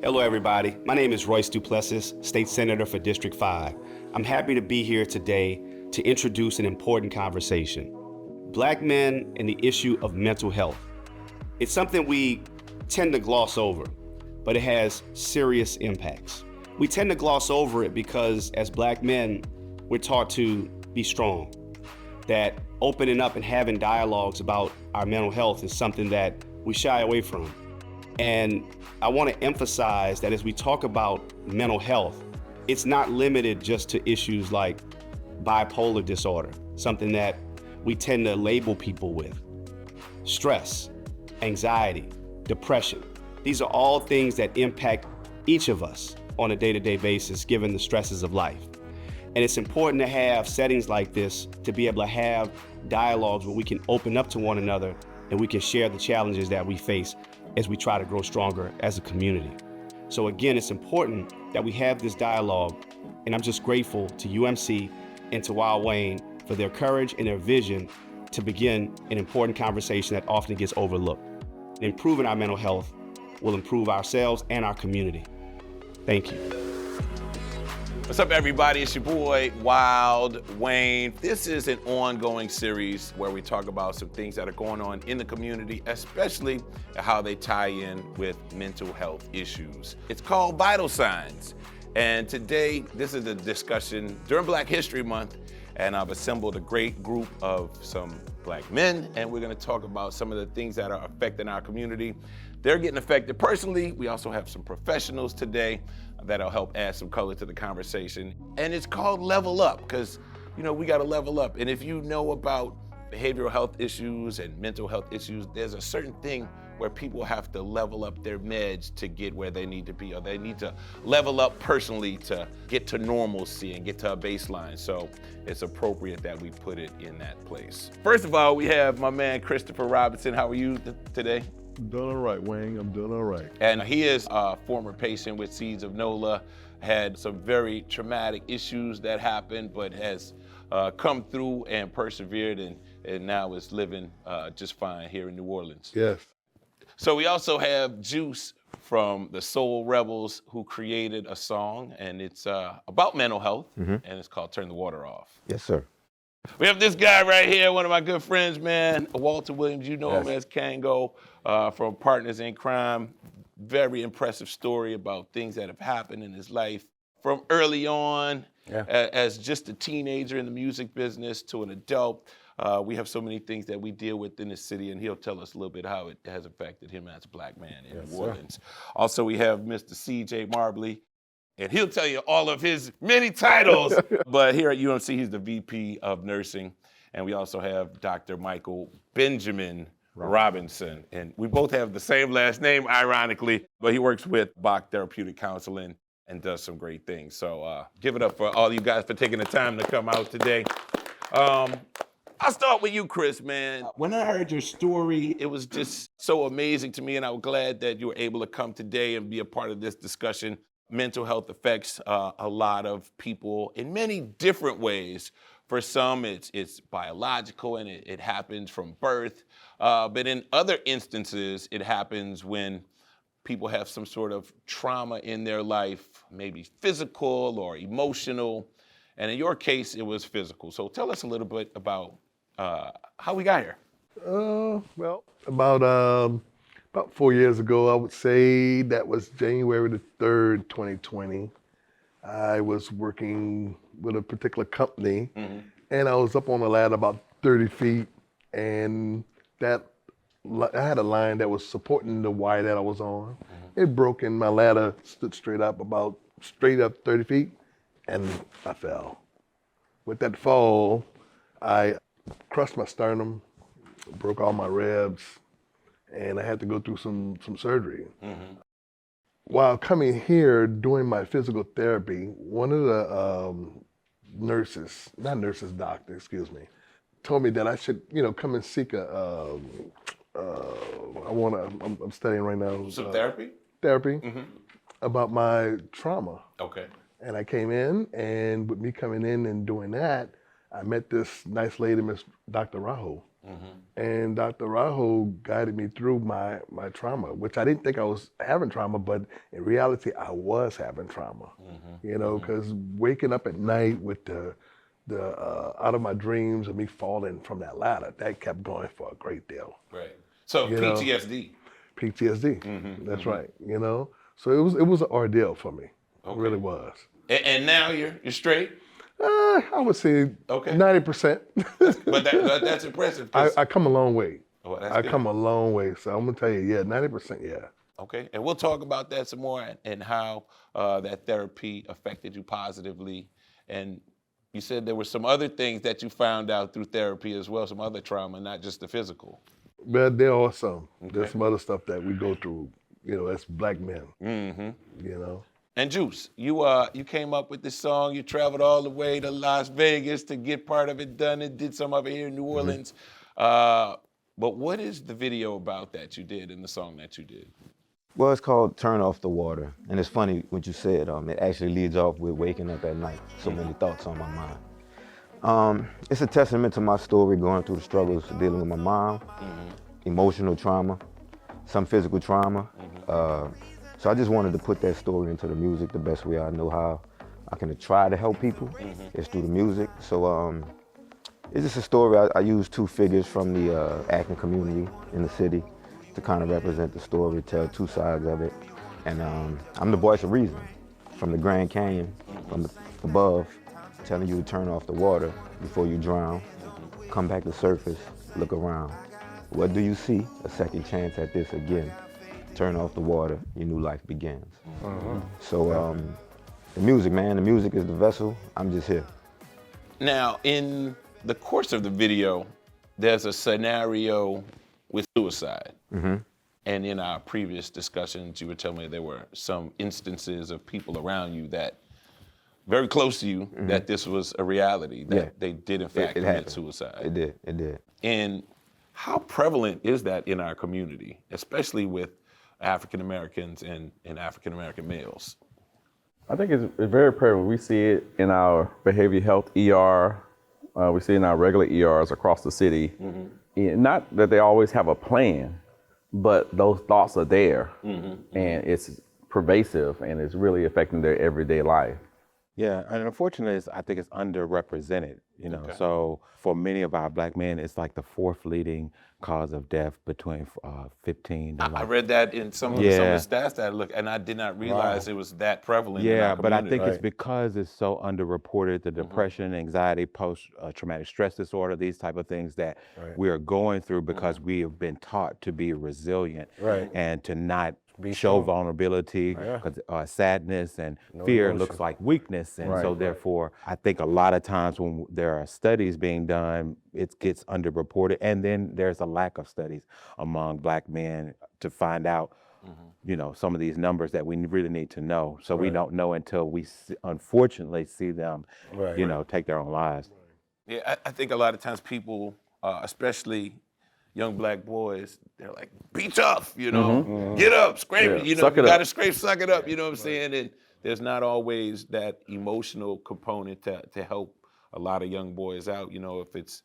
Hello, everybody. My name is Royce Duplessis, State Senator for District 5. I'm happy to be here today to introduce an important conversation. Black men and the issue of mental health. It's something we tend to gloss over, but it has serious impacts. We tend to gloss over it because as Black men, we're taught to be strong, that opening up and having dialogues about our mental health is something that we shy away from. And I want to emphasize that as we talk about mental health, it's not limited just to issues like bipolar disorder, something that we tend to label people with. Stress, anxiety, depression. These are all things that impact each of us on a day-to-day basis, given the stresses of life. And it's important to have settings like this to be able to have dialogues where we can open up to one another and we can share the challenges that we face as we try to grow stronger as a community. So again, it's important that we have this dialogue, and I'm just grateful to UMC and to Wild Wayne for their courage and their vision to begin an important conversation that often gets overlooked. Improving our mental health will improve ourselves and our community. Thank you. What's up, everybody? It's your boy, Wild Wayne. This is an ongoing series where we talk about some things that are going on in the community, especially how they tie in with mental health issues. It's called Vital Signs. And today, this is a discussion during Black History Month, and I've assembled a great group of some Black men, and we're gonna talk about some of the things that are affecting our community. They're getting affected personally. We also have some professionals today that'll help add some color to the conversation. And it's called Level Up, because we gotta level up. And if you know about behavioral health issues and mental health issues, there's a certain thing where people have to level up their meds to get where they need to be, or they need to level up personally to get to normalcy and get to a baseline. So it's appropriate that we put it in that place. First of all, we have my man, Christopher Robinson. How are you today? I'm doing all right, Wayne. I'm doing all right. And he is a former patient with Seeds of NOLA, had some very traumatic issues that happened, but has come through and persevered, and now is living just fine here in New Orleans. Yes. So we also have Juice from the Soul Rebels, who created a song, and it's about mental health, and it's called Turn the Water Off. Yes, sir. We have this guy right here, one of my good friends, man, Walter Williams. You know him as Kango from Partners in Crime. Very impressive story about things that have happened in his life from early on, as just a teenager in the music business to an adult. We have so many things that we deal with in the city, and he'll tell us a little bit how it has affected him as a Black man in New Orleans. Also, we have Mr. C.J. Marbley, and he'll tell you all of his many titles. But here at UMC, he's the VP of Nursing. And we also have Dr. Michael Benjamin Robinson. And we both have the same last name, ironically, but he works with Bach Therapeutic Counseling and does some great things. So give it up for all you guys for taking the time to come out today. I'll start with you, Chris, man. When I heard your story, it was just so amazing to me, and I'm glad that you were able to come today and be a part of this discussion. Mental health affects a lot of people in many different ways. For some, it's biological and it happens from birth. But in other instances, it happens when people have some sort of trauma in their life, maybe physical or emotional. And in your case, it was physical. So tell us a little bit about how we got here. Well, about 4 years ago, I would say that was January the 3rd, 2020. I was working with a particular company, and I was up on a ladder about 30 feet, and I had a line that was supporting the wire that I was on. It broke, and my ladder stood straight up 30 feet, and I fell. With that fall, I crushed my sternum, broke all my ribs, and I had to go through some surgery. While coming here, doing my physical therapy, one of the told me that I should, come and seek I'm studying right now. Some therapy? Therapy about my trauma. Okay. And I came in, and with me coming in and doing that, I met this nice lady, Miss Dr. Raho. And Dr. Rajo guided me through my trauma, which I didn't think I was having trauma, but in reality, I was having trauma. You know, because waking up at night with the out of my dreams of me falling from that ladder, that kept going for a great deal. Right. So You know? PTSD. PTSD. That's right. You know, so it was an ordeal for me. It really was. And now you're straight? I would say 90%. But that's impressive. I come a long way. Oh, that's I good. come a long way. So I'm gonna tell you, yeah, 90%, yeah. Okay, and we'll talk about that some more and how that therapy affected you positively. And you said there were some other things that you found out through therapy as well, some other trauma, not just the physical. But there are some. There's some other stuff that we go through, you know, as black men. You know. And Juice, you came up with this song. You traveled all the way to Las Vegas to get part of it done and did some of it here in New Orleans. But what is the video about that you did and the song that you did? Well, it's called Turn Off the Water. And it's funny what you said. It actually leads off with waking up at night. So many thoughts on my mind. It's a testament to my story going through the struggles dealing with my mom, emotional trauma, some physical trauma. So I just wanted to put that story into the music the best way I know how. I can try to help people. It's through the music. So it's just a story. I use two figures from the acting community in the city to kind of represent the story, tell two sides of it. And I'm the voice of reason from the Grand Canyon, from above, telling you to turn off the water before you drown. Come back to surface, look around. What do you see? A second chance at this again. Turn off the water, your new life begins. So the music, man, the music is the vessel. I'm just here. Now, in the course of the video, there's a scenario with suicide. And in our previous discussions, you were telling me there were some instances of people around you that, very close to you, that this was a reality, that they did in fact commit suicide. It did. And how prevalent is that in our community, especially with African Americans and African American males? I think it's very prevalent. We see it in our behavioral health ER. We see it in our regular ERs across the city. Not that they always have a plan, but those thoughts are there, and it's pervasive, and it's really affecting their everyday life. Yeah, and unfortunately, I think it's underrepresented, you know. So for many of our black men, it's like the fourth leading cause of death between 15 to I read that in some of the stats that I looked, and I did not realize it was that prevalent in our but I community. think it's because it's so underreported, the depression, anxiety, post-traumatic stress disorder, these type of things that we are going through because we have been taught to be resilient and to not show vulnerability, because sadness and fear looks like weakness. And so therefore, I think a lot of times when there are studies being done, it gets underreported. And then there's a lack of studies among black men to find out, you know, some of these numbers that we really need to know. So we don't know until we unfortunately see them, you know, take their own lives. Yeah, I think a lot of times people, especially young black boys, they're like, be tough, you know, get up, scrape it, you know, you gotta suck it up, you know what I'm saying? And there's not always that emotional component to help a lot of young boys out, you know, if it's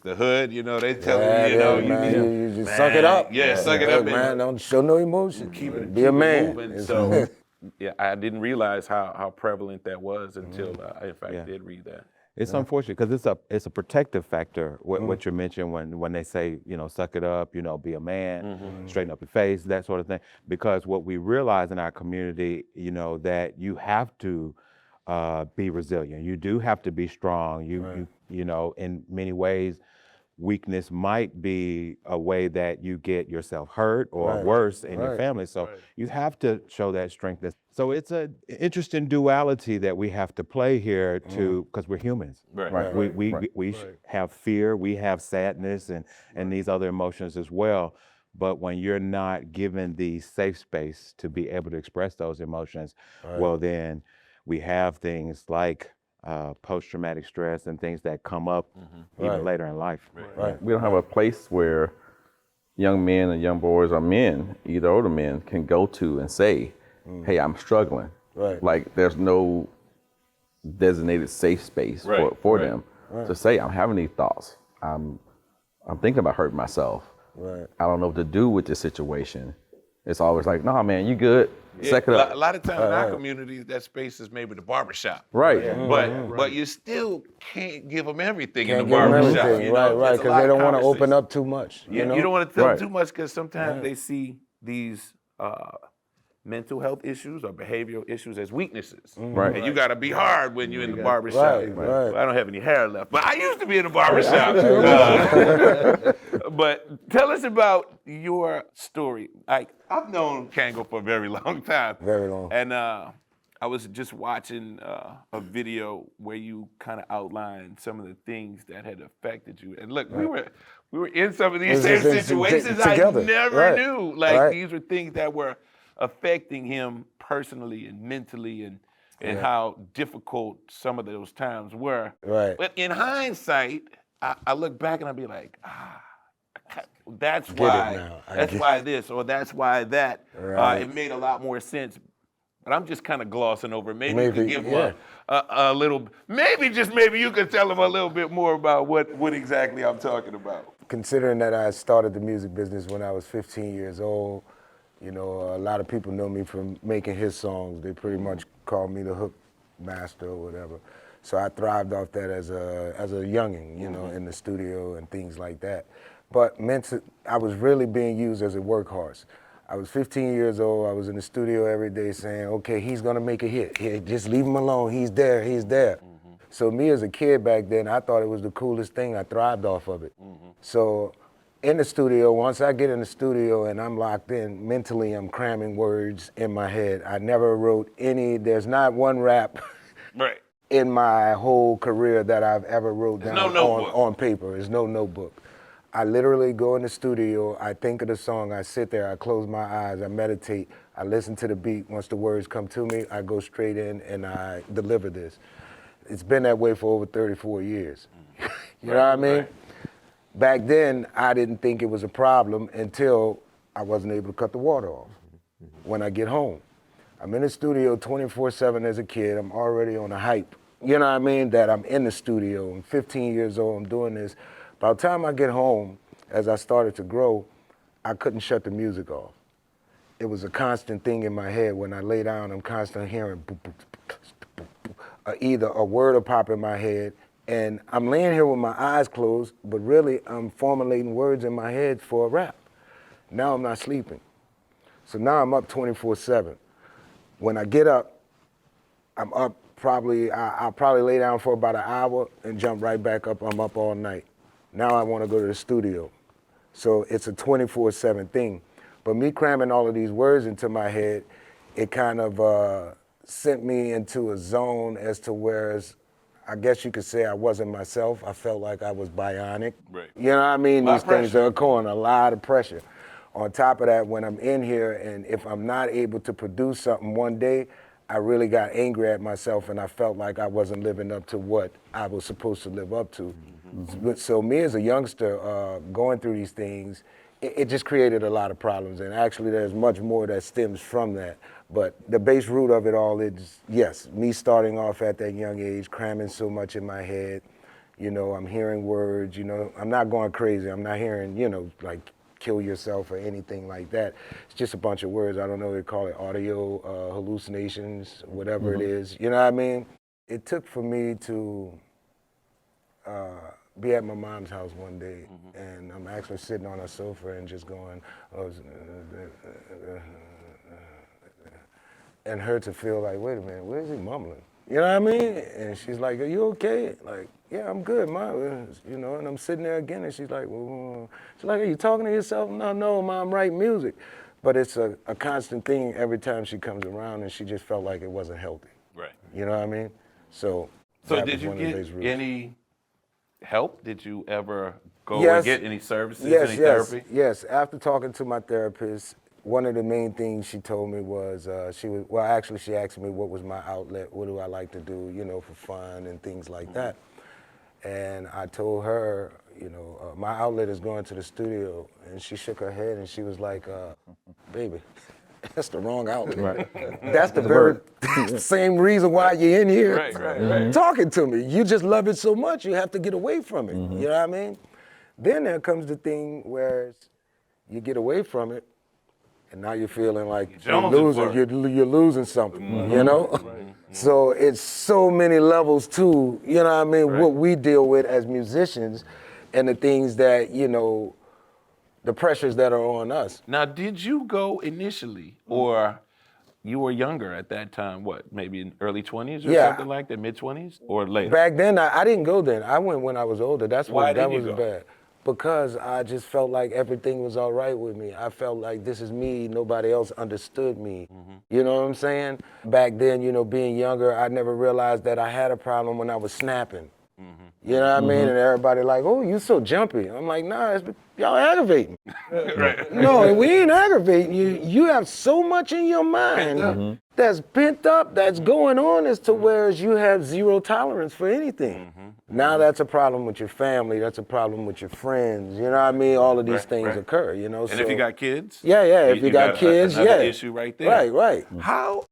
the hood, you know, they tell you, you know, you just suck it up. Yeah, suck it up. Man, don't show no emotion. Be a man. Moving. So, yeah, I didn't realize how prevalent that was until I, in fact, did read that. It's unfortunate because it's a protective factor. What you mentioned when they say, you know, suck it up, you know, be a man, straighten up your face, that sort of thing. Because what we realize in our community, you know, that you have to be resilient. You do have to be strong. You know, in many ways, weakness might be a way that you get yourself hurt or worse in your family. So you have to show that strength. So it's an interesting duality that we have to play here because we're humans. We have fear, we have sadness and these other emotions as well. But when you're not given the safe space to be able to express those emotions, well then we have things like post-traumatic stress and things that come up even later in life. We don't have a place where young men and young boys or men, either older men, can go to and say, hey, I'm struggling. Like there's no designated safe space for them to say, I'm having these thoughts. I'm I'm thinking about hurting myself. Right. I don't know what to do with this situation. It's always like, nah, man, you good. Yeah, Suck it up. a lot of times in our communities, that space is maybe the barbershop. Right. But you still can't give them everything in Can't the give them barbershop. everything. You know? Right, There's a because lot they of don't want to open conversations. up too much. You, You know? you don't want to tell Right. them too much because sometimes they see these mental health issues or behavioral issues as weaknesses. Right. And you got to be hard when you're in the barbershop. Right. Well, I don't have any hair left, but I used to be in the barbershop. But tell us about your story. Like, I've known Kango for a very long time. Very long. And I was just watching a video where you kind of outlined some of the things that had affected you. And look, we were in some of these same situations together. I never Right. knew. Like, Right. these were things that were affecting him personally and mentally, and how difficult some of those times were. Right. But in hindsight, I look back and I'll be like, that's why. now. That's why this, or that's why that. Right. It made a lot more sense. But I'm just kind of glossing over. Maybe you could Maybe, give yeah. a little. Maybe you could tell him a little bit more about what exactly I'm talking about. Considering that I started the music business when I was 15 years old, you know, a lot of people know me from making his songs. They pretty much call me the hook master or whatever. So I thrived off that as a youngin', you know, in the studio and things like that. But I was really being used as a workhorse. I was 15 years old. I was in the studio every day saying, okay, he's gonna make a hit. Here, just leave him alone. He's there, he's there. So me as a kid back then, I thought it was the coolest thing. I thrived off of it. So in the studio, once I get in the studio and I'm locked in, mentally I'm cramming words in my head. I never wrote there's not one rap Right. in my whole career that I've ever wrote down on paper. There's no notebook. I literally go in the studio, I think of the song, I sit there, I close my eyes, I meditate, I listen to the beat. Once the words come to me, I go straight in and I deliver this. It's been that way for over 34 years. You know what I mean? Right. Back then, I didn't think it was a problem until I wasn't able to cut the water off when I get home. I'm in the studio 24/7 as a kid. I'm already on a hype. You know what I mean? That I'm in the studio. I'm 15 years old. I'm doing this. By the time I get home, as I started to grow, I couldn't shut the music off. It was a constant thing in my head. When I lay down, I'm constantly hearing either a word will pop in my head, and I'm laying here with my eyes closed, but really I'm formulating words in my head for a rap. Now I'm not sleeping. So now I'm up 24/7. When I get up, I'm up I'll probably lay down for about an hour and jump right back up. I'm up all night. Now I want to go to the studio. So it's a 24/7 thing. But me cramming all of these words into my head, it kind of sent me into a zone as to where, I guess you could say I wasn't myself. I felt like I was bionic. Right. You know what I mean? These things pressure. are occurring, a lot of pressure. On top of that, when I'm in here and if I'm not able to produce something one day, I really got angry at myself and I felt like I wasn't living up to what I was supposed to live up to. So me as a youngster going through these things, it just created a lot of problems. And actually there's much more that stems from that. But the base root of it all is, yes, me starting off at that young age, cramming so much in my head. You know, I'm hearing words, you know, I'm not going crazy. I'm not hearing, you know, like kill yourself or anything like that. It's just a bunch of words. I don't know, they call it audio hallucinations, whatever it is. You know what I mean? It took for me to be at my mom's house one day, and I'm actually sitting on a sofa and just going, and her to feel like, wait a minute, where is he mumbling? You know what I mean? And she's like, are you okay? Like, yeah, I'm good, Ma. You know, and I'm sitting there again, and she's like, well, she's like, are you talking to yourself? No, Ma, I'm writing music. But it's a constant thing every time she comes around, and she just felt like it wasn't healthy. Right. You know what I mean? So did you get any help? Did you ever go Yes. and get any services, any therapy? Yes. After talking to my therapist, one of the main things she told me was, she asked me what was my outlet, what do I like to do, you know, for fun and things like that. And I told her, you know, my outlet is going to the studio. And she shook her head and she was like, baby, that's the wrong outlet. Right. That's the very same reason why you're in here Right. talking to me. You just love it so much, you have to get away from it. You know what I mean? Then there comes the thing where you get away from it, and now you're feeling like you're losing something, you know? So it's so many levels too, you know what I mean, what we deal with as musicians and the things that, you know, the pressures that are on us. Now, did you go initially, or you were younger at that time, what, maybe in early 20s or something like that, mid-20s, or later? Back then, I didn't go then. I went when I was older. That's Why why that didn't you was go? bad. Because I just felt like everything was all right with me. I felt like this is me, nobody else understood me. You know what I'm saying? Back then, you know, being younger, I never realized that I had a problem when I was snapping. You know what I mean? And everybody like, oh, you so jumpy. I'm like, nah, y'all aggravating. No, we ain't aggravating you. You have so much in your mind that's pent up, that's going on, as to whereas you have zero tolerance for anything. Now that's a problem with your family, that's a problem with your friends, you know what I mean? All of these things occur, you know? And if you got kids? Yeah, if you got kids, another issue right there. Right. How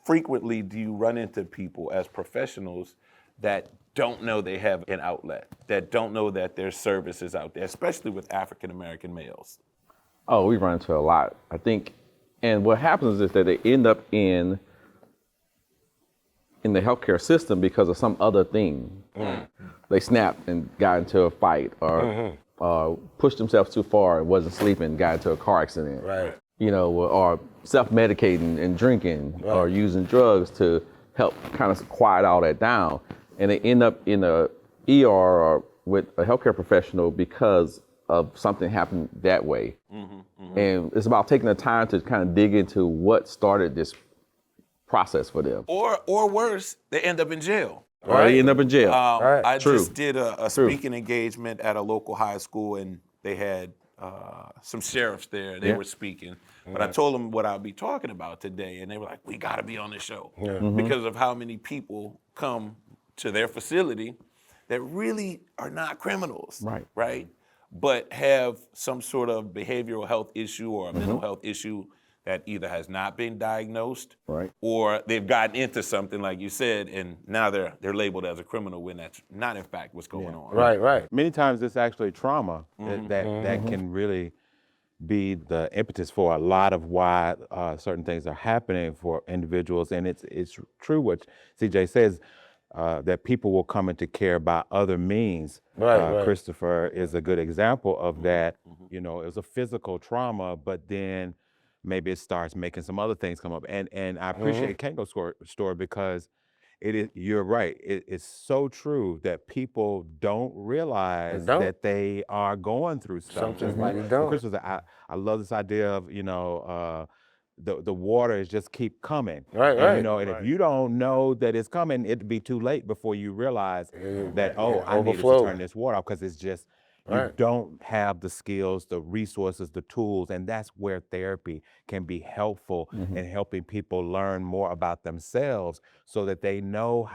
frequently do you run into people as professionals that don't know they have an outlet, that don't know that there's services out there, especially with African American males? Oh, we run into a lot, I think. And what happens is that they end up in the healthcare system because of some other thing. They snapped and got into a fight, or pushed themselves too far and wasn't sleeping, got into a car accident. Right. You know, or self-medicating and drinking, or using drugs to help kind of quiet all that down. And they end up in a ER or with a healthcare professional because of something happened that way. And it's about taking the time to kind of dig into what started this process for them. Or worse, they end up in jail. Or they end up in jail. I True. just did a speaking engagement at a local high school, and they had some sheriffs there. They were speaking. But I told them what I'll be talking about today, and they were like, we got to be on the show. Because of how many people come to their facility that really are not criminals, right? But have some sort of behavioral health issue or a mental health issue that either has not been diagnosed, or they've gotten into something like you said, and now they're labeled as a criminal when that's not in fact what's going on. Right. Many times it's actually trauma that can really be the impetus for a lot of why certain things are happening for individuals. And it's true what CJ says, that people will come into care by other means. Christopher is a good example of that. You know, it was a physical trauma, but then maybe it starts making some other things come up. And I appreciate Kango's story because you're right. It's so true that people don't realize that they are going through stuff. Just like Chris was, I love this idea of, you know, the water is just keep coming. And, you know, and if you don't know that it's coming, it'd be too late before you realize that, I needed to turn this water off, because it's just, you don't have the skills, the resources, the tools, and that's where therapy can be helpful in helping people learn more about themselves so that they know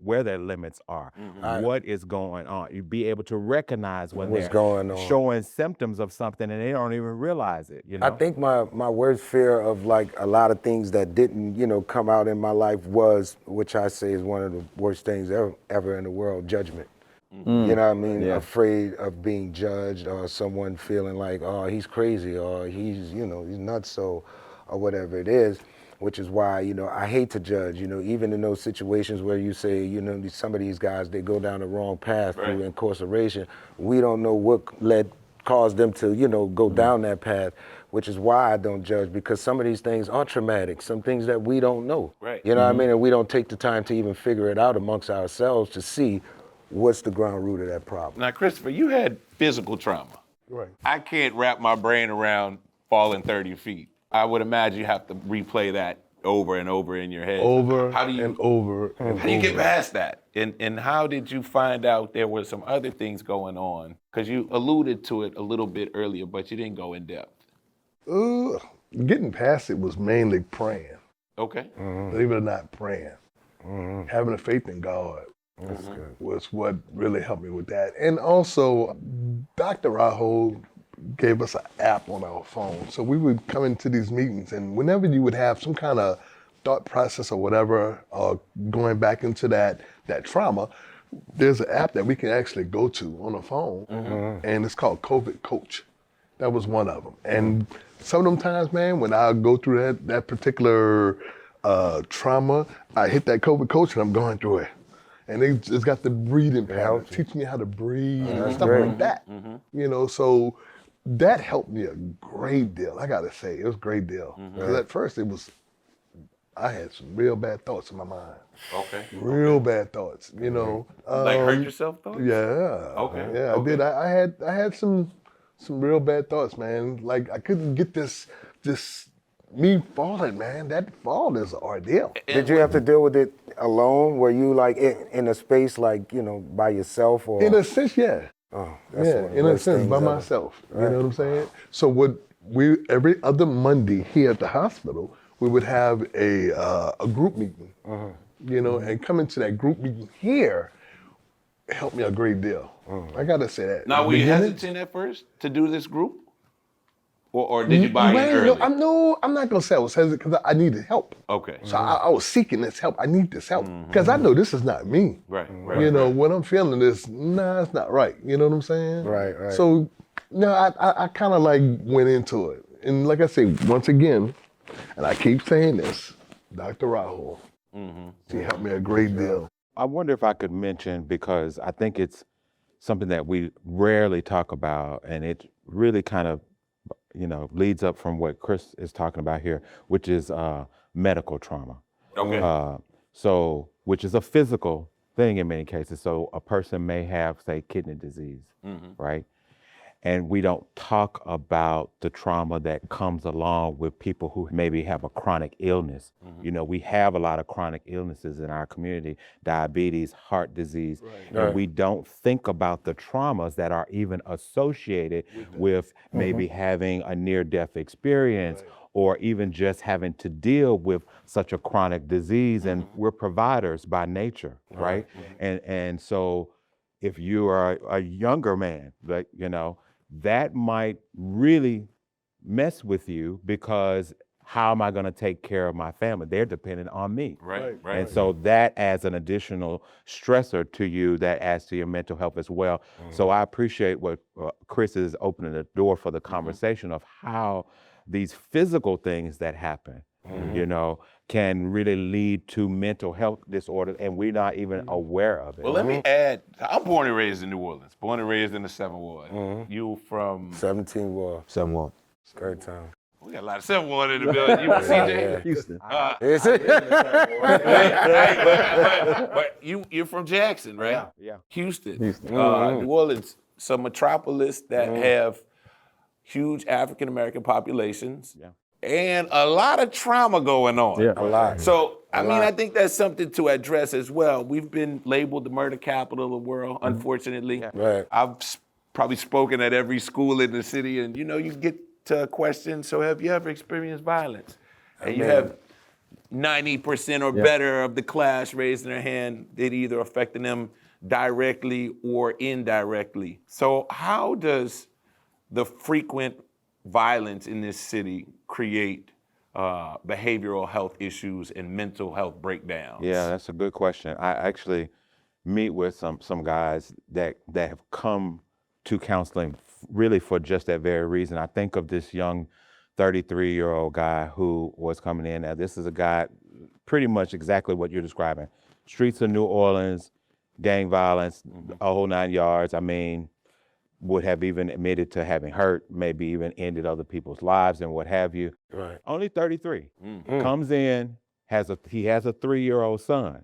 where their limits are, what is going on. You be able to recognize when What's they're going on. showing symptoms of something and they don't even realize it, you know? I think my worst fear of like a lot of things that didn't, you know, come out in my life was, which I say is one of the worst things ever in the world, judgment. You know what I mean? Afraid of being judged, or someone feeling like, oh, he's crazy, or he's, you know, he's nuts, or whatever it is, which is why, you know, I hate to judge, you know, even in those situations where you say, you know, some of these guys, they go down the wrong path through incarceration. We don't know what caused them to, you know, go down that path, which is why I don't judge, because some of these things are traumatic, some things that we don't know. You know what I mean? And we don't take the time to even figure it out amongst ourselves to see what's the ground root of that problem. Now, Christopher, you had physical trauma. I can't wrap my brain around falling 30 feet. I would imagine you have to replay that over and over in your head. How do you get past that? And how did you find out there were some other things going on? Because you alluded to it a little bit earlier, but you didn't go in depth. Getting past it was mainly praying. Okay. Believe it or not, praying. Having a faith in God was what really helped me with that. And also, Dr. Raho gave us an app on our phone. So we would come into these meetings, and whenever you would have some kind of thought process or whatever, going back into that trauma, there's an app that we can actually go to on the phone, and it's called COVID Coach. That was one of them. And some of them times, man, when I go through that particular trauma, I hit that COVID Coach and I'm going through it. And it's got the breathing pattern, teach me how to breathe and stuff like that. You know, so that helped me a great deal. I gotta say, it was a great deal. Because at first I had some real bad thoughts in my mind. Okay. Real bad thoughts, you know. Like hurt yourself thoughts? Yeah. Okay. Yeah, I did. I had some real bad thoughts, man. Like I couldn't get this me falling, man. That fall is an ordeal. Did you have to deal with it alone? Were you like in a space like, you know, by yourself or? In a sense, yeah. Oh, that's one of the in a worst sense, things by ever. myself. You know what I'm saying? So every other Monday here at the hospital, we would have a group meeting. You know, and coming to that group meeting here helped me a great deal. I gotta say that. Now, were you hesitant at first to do this group? Or did you buy in early? I'm not gonna say I was hesitant because I needed help. Okay. So I was seeking this help. I need this help because I know this is not me. Right. You know, what I'm feeling is, it's not right. You know what I'm saying? Right. So, I kind of like went into it. And like I say, once again, and I keep saying this, Dr. Rahul, she helped me a great deal. I wonder if I could mention, because I think it's something that we rarely talk about, and it really kind of, leads up from what Chris is talking about here, which is medical trauma. Okay. Which is a physical thing in many cases. So a person may have, say, kidney disease, right? And we don't talk about the trauma that comes along with people who maybe have a chronic illness. We have a lot of chronic illnesses in our community, diabetes, heart disease, and we don't think about the traumas that are even associated with maybe having a near-death experience or even just having to deal with such a chronic disease. And we're providers by nature, right? And so if you are a younger man, like, that might really mess with you, because how am I going to take care of my family? They're dependent on me. Right. And so that adds an additional stressor to you, that adds to your mental health as well. So I appreciate what Chris is opening the door for the conversation of how these physical things that happen, can really lead to mental health disorders, and we're not even aware of it. Well, let me add, I'm born and raised in New Orleans, born and raised in the 7th Ward. You from? 17 Ward. Somewhat. Great time. We got a lot of 7th Ward in the building. You from CJ? Houston. Is it? But you're from Jackson, right? Yeah. Houston. New Orleans, some metropolis that have huge African American populations. And a lot of trauma going on. Yeah. A lot. So, I think that's something to address as well. We've been labeled the murder capital of the world, unfortunately. Right. I've probably spoken at every school in the city, and you get to a question, so have you ever experienced violence? And you have 90% or better of the class raising their hand, it either affecting them directly or indirectly. So how does the frequent violence in this city create behavioral health issues and mental health breakdowns? Yeah, that's a good question. I actually meet with some guys that have come to counseling really for just that very reason. I think of this young 33-year-old guy who was coming in. Now, this is a guy pretty much exactly what you're describing. Streets of New Orleans, gang violence, a whole 9 yards. Would have even admitted to having hurt, maybe even ended other people's lives and what have you. Right. Only 33. Comes in, he has a 3-year-old son.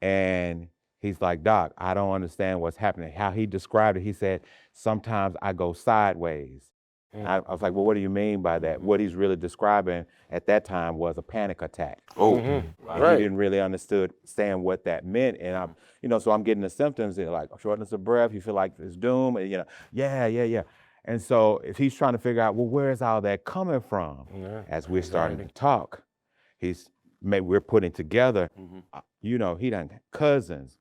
And he's like, Doc, I don't understand what's happening. How he described it, he said, sometimes I go sideways. I was like, well, what do you mean by that? What he's really describing at that time was a panic attack. Oh, Right. He didn't really understand what that meant. And so I'm getting the symptoms, like shortness of breath, you feel like it's doom, and yeah. And so if he's trying to figure out, well, where is all that coming from? As we're starting to talk, we're putting together, he done cousins,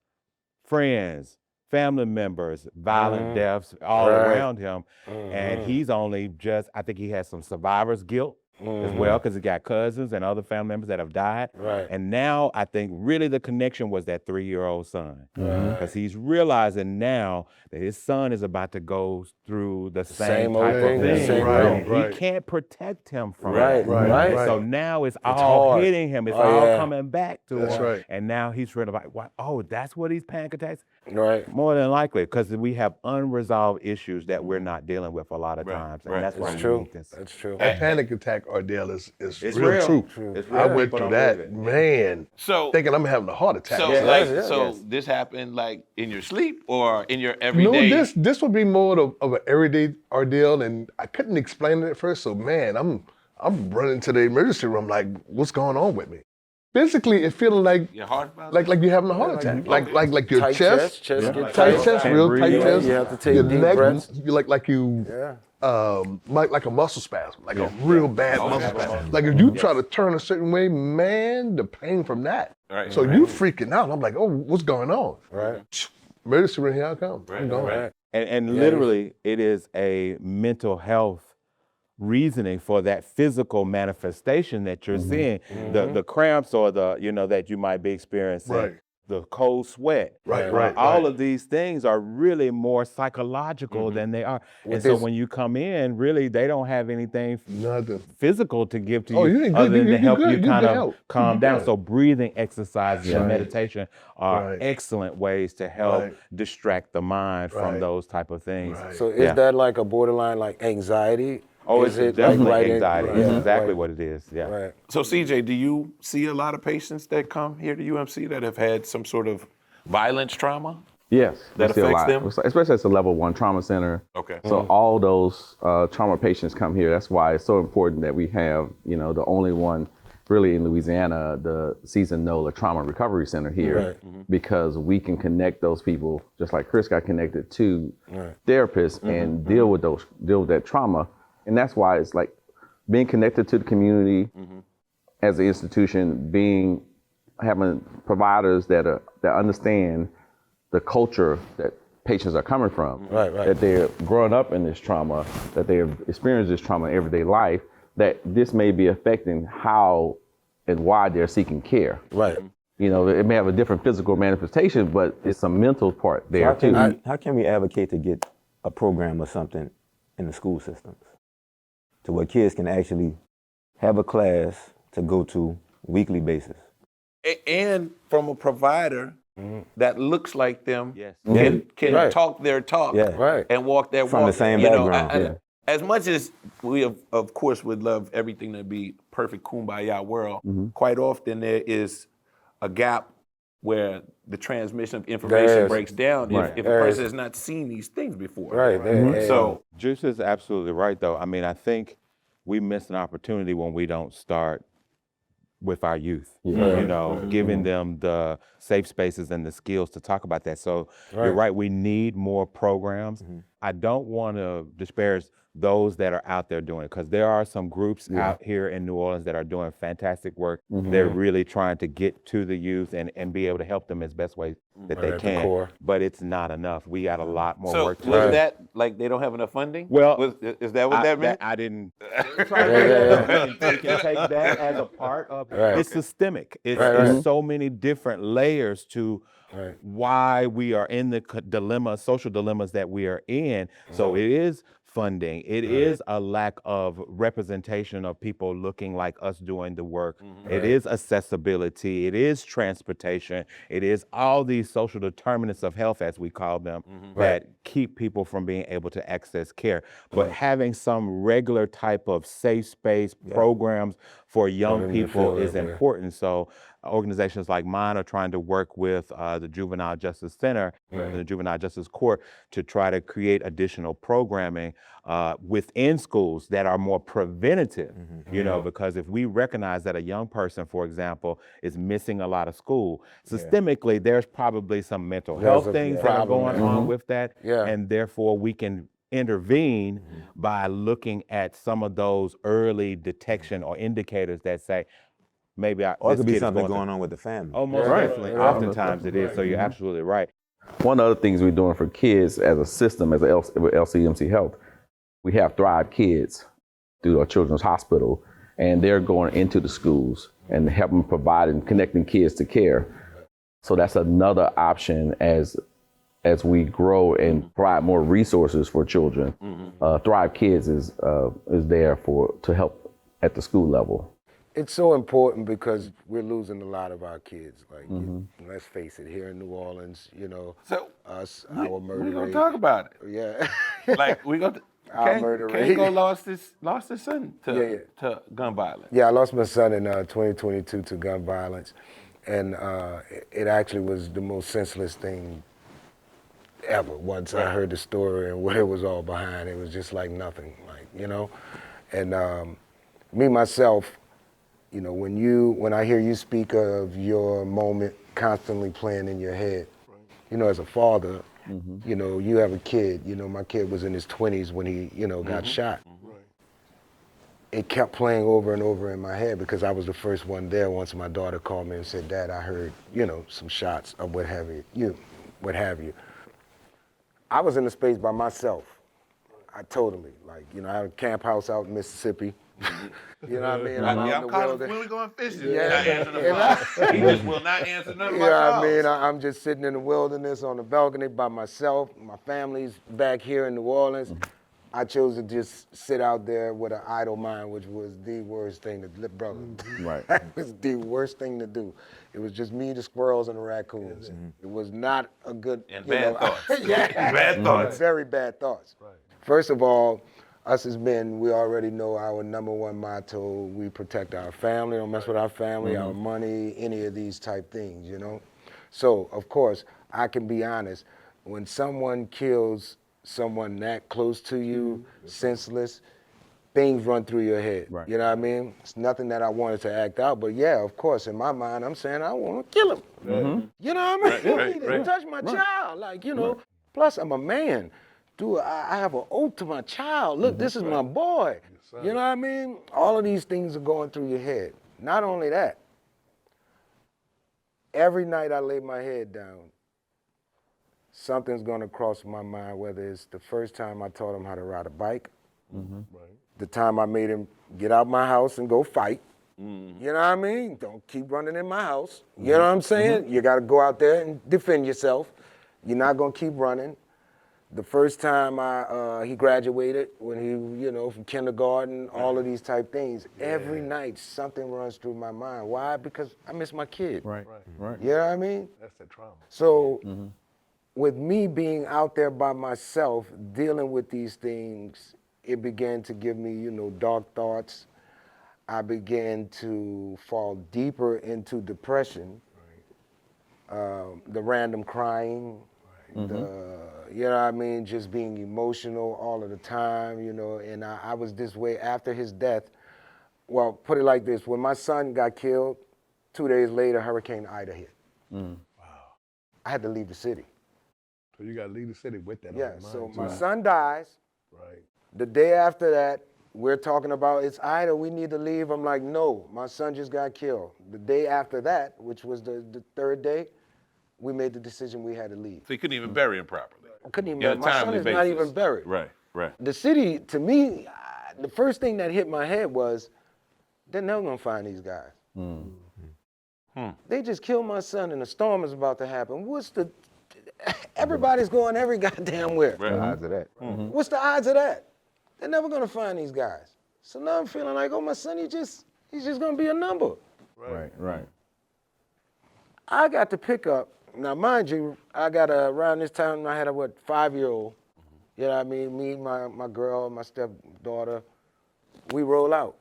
friends, family members, violent deaths all around him. And he's only I think he has some survivor's guilt. as well, because he got cousins and other family members that have died. Right. And now I think really the connection was that 3-year-old son, because he's realizing now that his son is about to go through the same old type of thing, the thing. same Right, thing. right. He can't protect him from Right, that. right, And right. so now it's all hard. hitting him. It's Oh, all yeah. coming back to That's him. right. And now he's really like, what? Oh, that's what he's panic attacks? Right. More than likely, because we have unresolved issues that we're not dealing with a lot of times. And that's why That's we true. need this. That's true. That panic attack ordeal is It's real real. true. It's I real. went People through don't that, believe it. man, So, thinking I'm having a heart attack. so this happened like in your sleep or in your everyday? No, this would be more of an everyday ordeal, and I couldn't explain it at first. So, man, I'm running to the emergency room like, what's going on with me? Physically, it feeling like Your heart about like you're having a heart attack. Like your Tight chest, chest get tight tight. chest, Can't real breathe. tight Yeah, chest. you have to take your deep neck, breaths. you like you like a muscle spasm, like a real bad muscle spasm. Like if you try to turn a certain way, man, the pain from that. Right. So you freaking out. I'm like, oh, what's going on? Right. Emergency room, here I come. I'm going. Right. And literally, it is a mental health reasoning for that physical manifestation that you're seeing, the cramps or the that you might be experiencing, Right. the cold sweat. Right. All of these things are really more psychological than they are. And so when you come in, really they don't have anything Nothing. physical to give to Oh, you you ain't other good. than to You help good. you You kind good of help. calm You down. good. So breathing exercises and meditation are Right. excellent ways to help Right. distract the mind from Right. those type of things. Right. So is that like a borderline like anxiety? Oh, Is it's it definitely like anxiety. Right, It's yeah, exactly right, what it is. Yeah. Right. So CJ, do you see a lot of patients that come here to UMC that have had some sort of violence trauma? Yes, That we see a affects lot. them? Especially as a level 1 trauma center. Okay. So all those trauma patients come here. That's why it's so important that we have, the only one really in Louisiana, the Season NOLA Trauma Recovery Center here, because we can connect those people, just like Chris got connected to therapists and deal with that trauma. And that's why it's like being connected to the community as an institution, having providers that understand the culture that patients are coming from, that they're growing up in this trauma, that they have experienced this trauma in everyday life, that this may be affecting how and why they're seeking care. Right. It may have a different physical manifestation, but it's a mental part there too. How can we advocate to get a program or something in the school systems to where kids can actually have a class to go to weekly basis? And from a provider that looks like them, Yes. can talk their talk Yeah. Right. and walk their From walk. the same You know, background, as much as we, of course, would love everything to be perfect kumbaya world, quite often there is a gap where the transmission of information There is. breaks down Right. if a There person is. has not seen these things before. Right. So Juice is absolutely right, though. I mean, I think we miss an opportunity when we don't start with our youth, giving them the safe spaces and the skills to talk about that. So you're right, we need more programs. I don't want to disparage those that are out there doing it, because there are some groups out here in New Orleans that are doing fantastic work. They're really trying to get to the youth and be able to help them as best way that they at the can. core. But it's not enough. We got a lot more So work to was do. that like they don't have enough funding? Well, is that what that meant? I didn't Yeah, yeah. You can take that as a part of Right. it's systemic. It's, Right. it's so many different layers to Right. why we are in the social dilemmas that we are in. So it is funding. It is a lack of representation of people looking like us doing the work. It is accessibility. It is transportation. It is all these social determinants of health, as we call them, that keep people from being able to access care. But having some regular type of safe space programs for young people is important. So organizations like mine are trying to work with the Juvenile Justice Center and the Juvenile Justice Court to try to create additional programming within schools that are more preventative, because if we recognize that a young person, for example, is missing a lot of school, systemically, there's probably some mental health things that are going on with that, and therefore we can intervene by looking at some of those early detection or indicators that say, maybe Or it this could be kid is something going going on with the family. Oh, most definitely. Oftentimes it is. So you're absolutely right. One of the things we're doing for kids as a system, with LCMC Health, we have Thrive Kids through our Children's Hospital. and they're going into the schools and helping provide and connecting kids to care. So that's another option as we grow and provide more resources for children. Thrive Kids is there to help at the school level. It's so important because we're losing a lot of our kids. Like, let's face it, here in New Orleans, you know, So our murder we're gonna rate. talk about it. Yeah. Like we gonna. Our murder rate. Kango lost his son to gun violence. Yeah, I lost my son in 2022 to gun violence, and it actually was the most senseless thing ever. Once I heard the story and what it was all behind, it was just like nothing, like, you know. And me myself, you know, when I hear you speak of your moment constantly playing in your head, you know, as a father, you know, you have a kid. You know, my kid was in his 20s when he, you know, got shot. It kept playing over and over in my head because I was the first one there once my daughter called me and said, Dad, I heard, you know, some shots of what have you. I was in the space by myself. I totally, like, you know, I had a camp house out in Mississippi. You know what I mean? I'm calling when we going fishing. Yeah. He not answering the phone. He just will not answer none of my Yeah, calls. I mean, I'm just sitting in the wilderness on the balcony by myself. My family's back here in New Orleans. I chose to just sit out there with an idle mind, which was the worst thing to do, brother. Right. That was the worst thing to do. It was just me, the squirrels, and the raccoons. It was not a good, And you bad know, thoughts. yeah, Bad thoughts. Very bad thoughts. Right. First of all, us as men, we already know our number one motto: we protect our family, don't mess with our family, our money, any of these type things, you know? So, of course, I can be honest, when someone kills someone that close to you, senseless, things run through your head. Right. You know what I mean? It's nothing that I wanted to act out, but yeah, of course, in my mind, I'm saying I want to kill him. You know what I mean? Right, He didn't touch my child, like, you know. Plus, I'm a man. Dude, I have an oath to my child. Look, this is my boy. You know what I mean? All of these things are going through your head. Not only that, every night I lay my head down, something's gonna cross my mind, whether it's the first time I taught him how to ride a bike, the time I made him get out my house and go fight. You know what I mean? Don't keep running in my house. You know what I'm saying? You gotta go out there and defend yourself. You're not gonna keep running. The first time he graduated, when he, you know, from kindergarten, all of these type things, every night something runs through my mind. Why? Because I miss my kid. Right. You know what I mean? That's the trauma. So with me being out there by myself, dealing with these things, it began to give me, you know, dark thoughts. I began to fall deeper into depression, the random crying, you know what I mean, just being emotional all of the time, you know, and I was this way after his death. Well, put it like this, when my son got killed, 2 days later, Hurricane Ida hit. Wow. I had to leave the city. So you got to leave the city with that on Yeah, your mind. so too. my son dies. Right. The day after that, we're talking about, it's Ida, we need to leave. I'm like, no, my son just got killed. The day after that, which was the third day, we made the decision we had to leave. So you couldn't even bury him properly. I couldn't even Yeah, bury. My son timely is not basis. even buried. Right. The city, to me, the first thing that hit my head was, they're never gonna find these guys. They just killed my son and a storm is about to happen. Everybody's going every goddamn where. The odds of that. What's the odds of that? They're never gonna find these guys. So now I'm feeling like, oh, my son, he's just gonna be a number. Right. I got to pick up, now mind you, I got around this time, I had a 5-year-old. You know what I mean? Me, my girl, my stepdaughter, we roll out.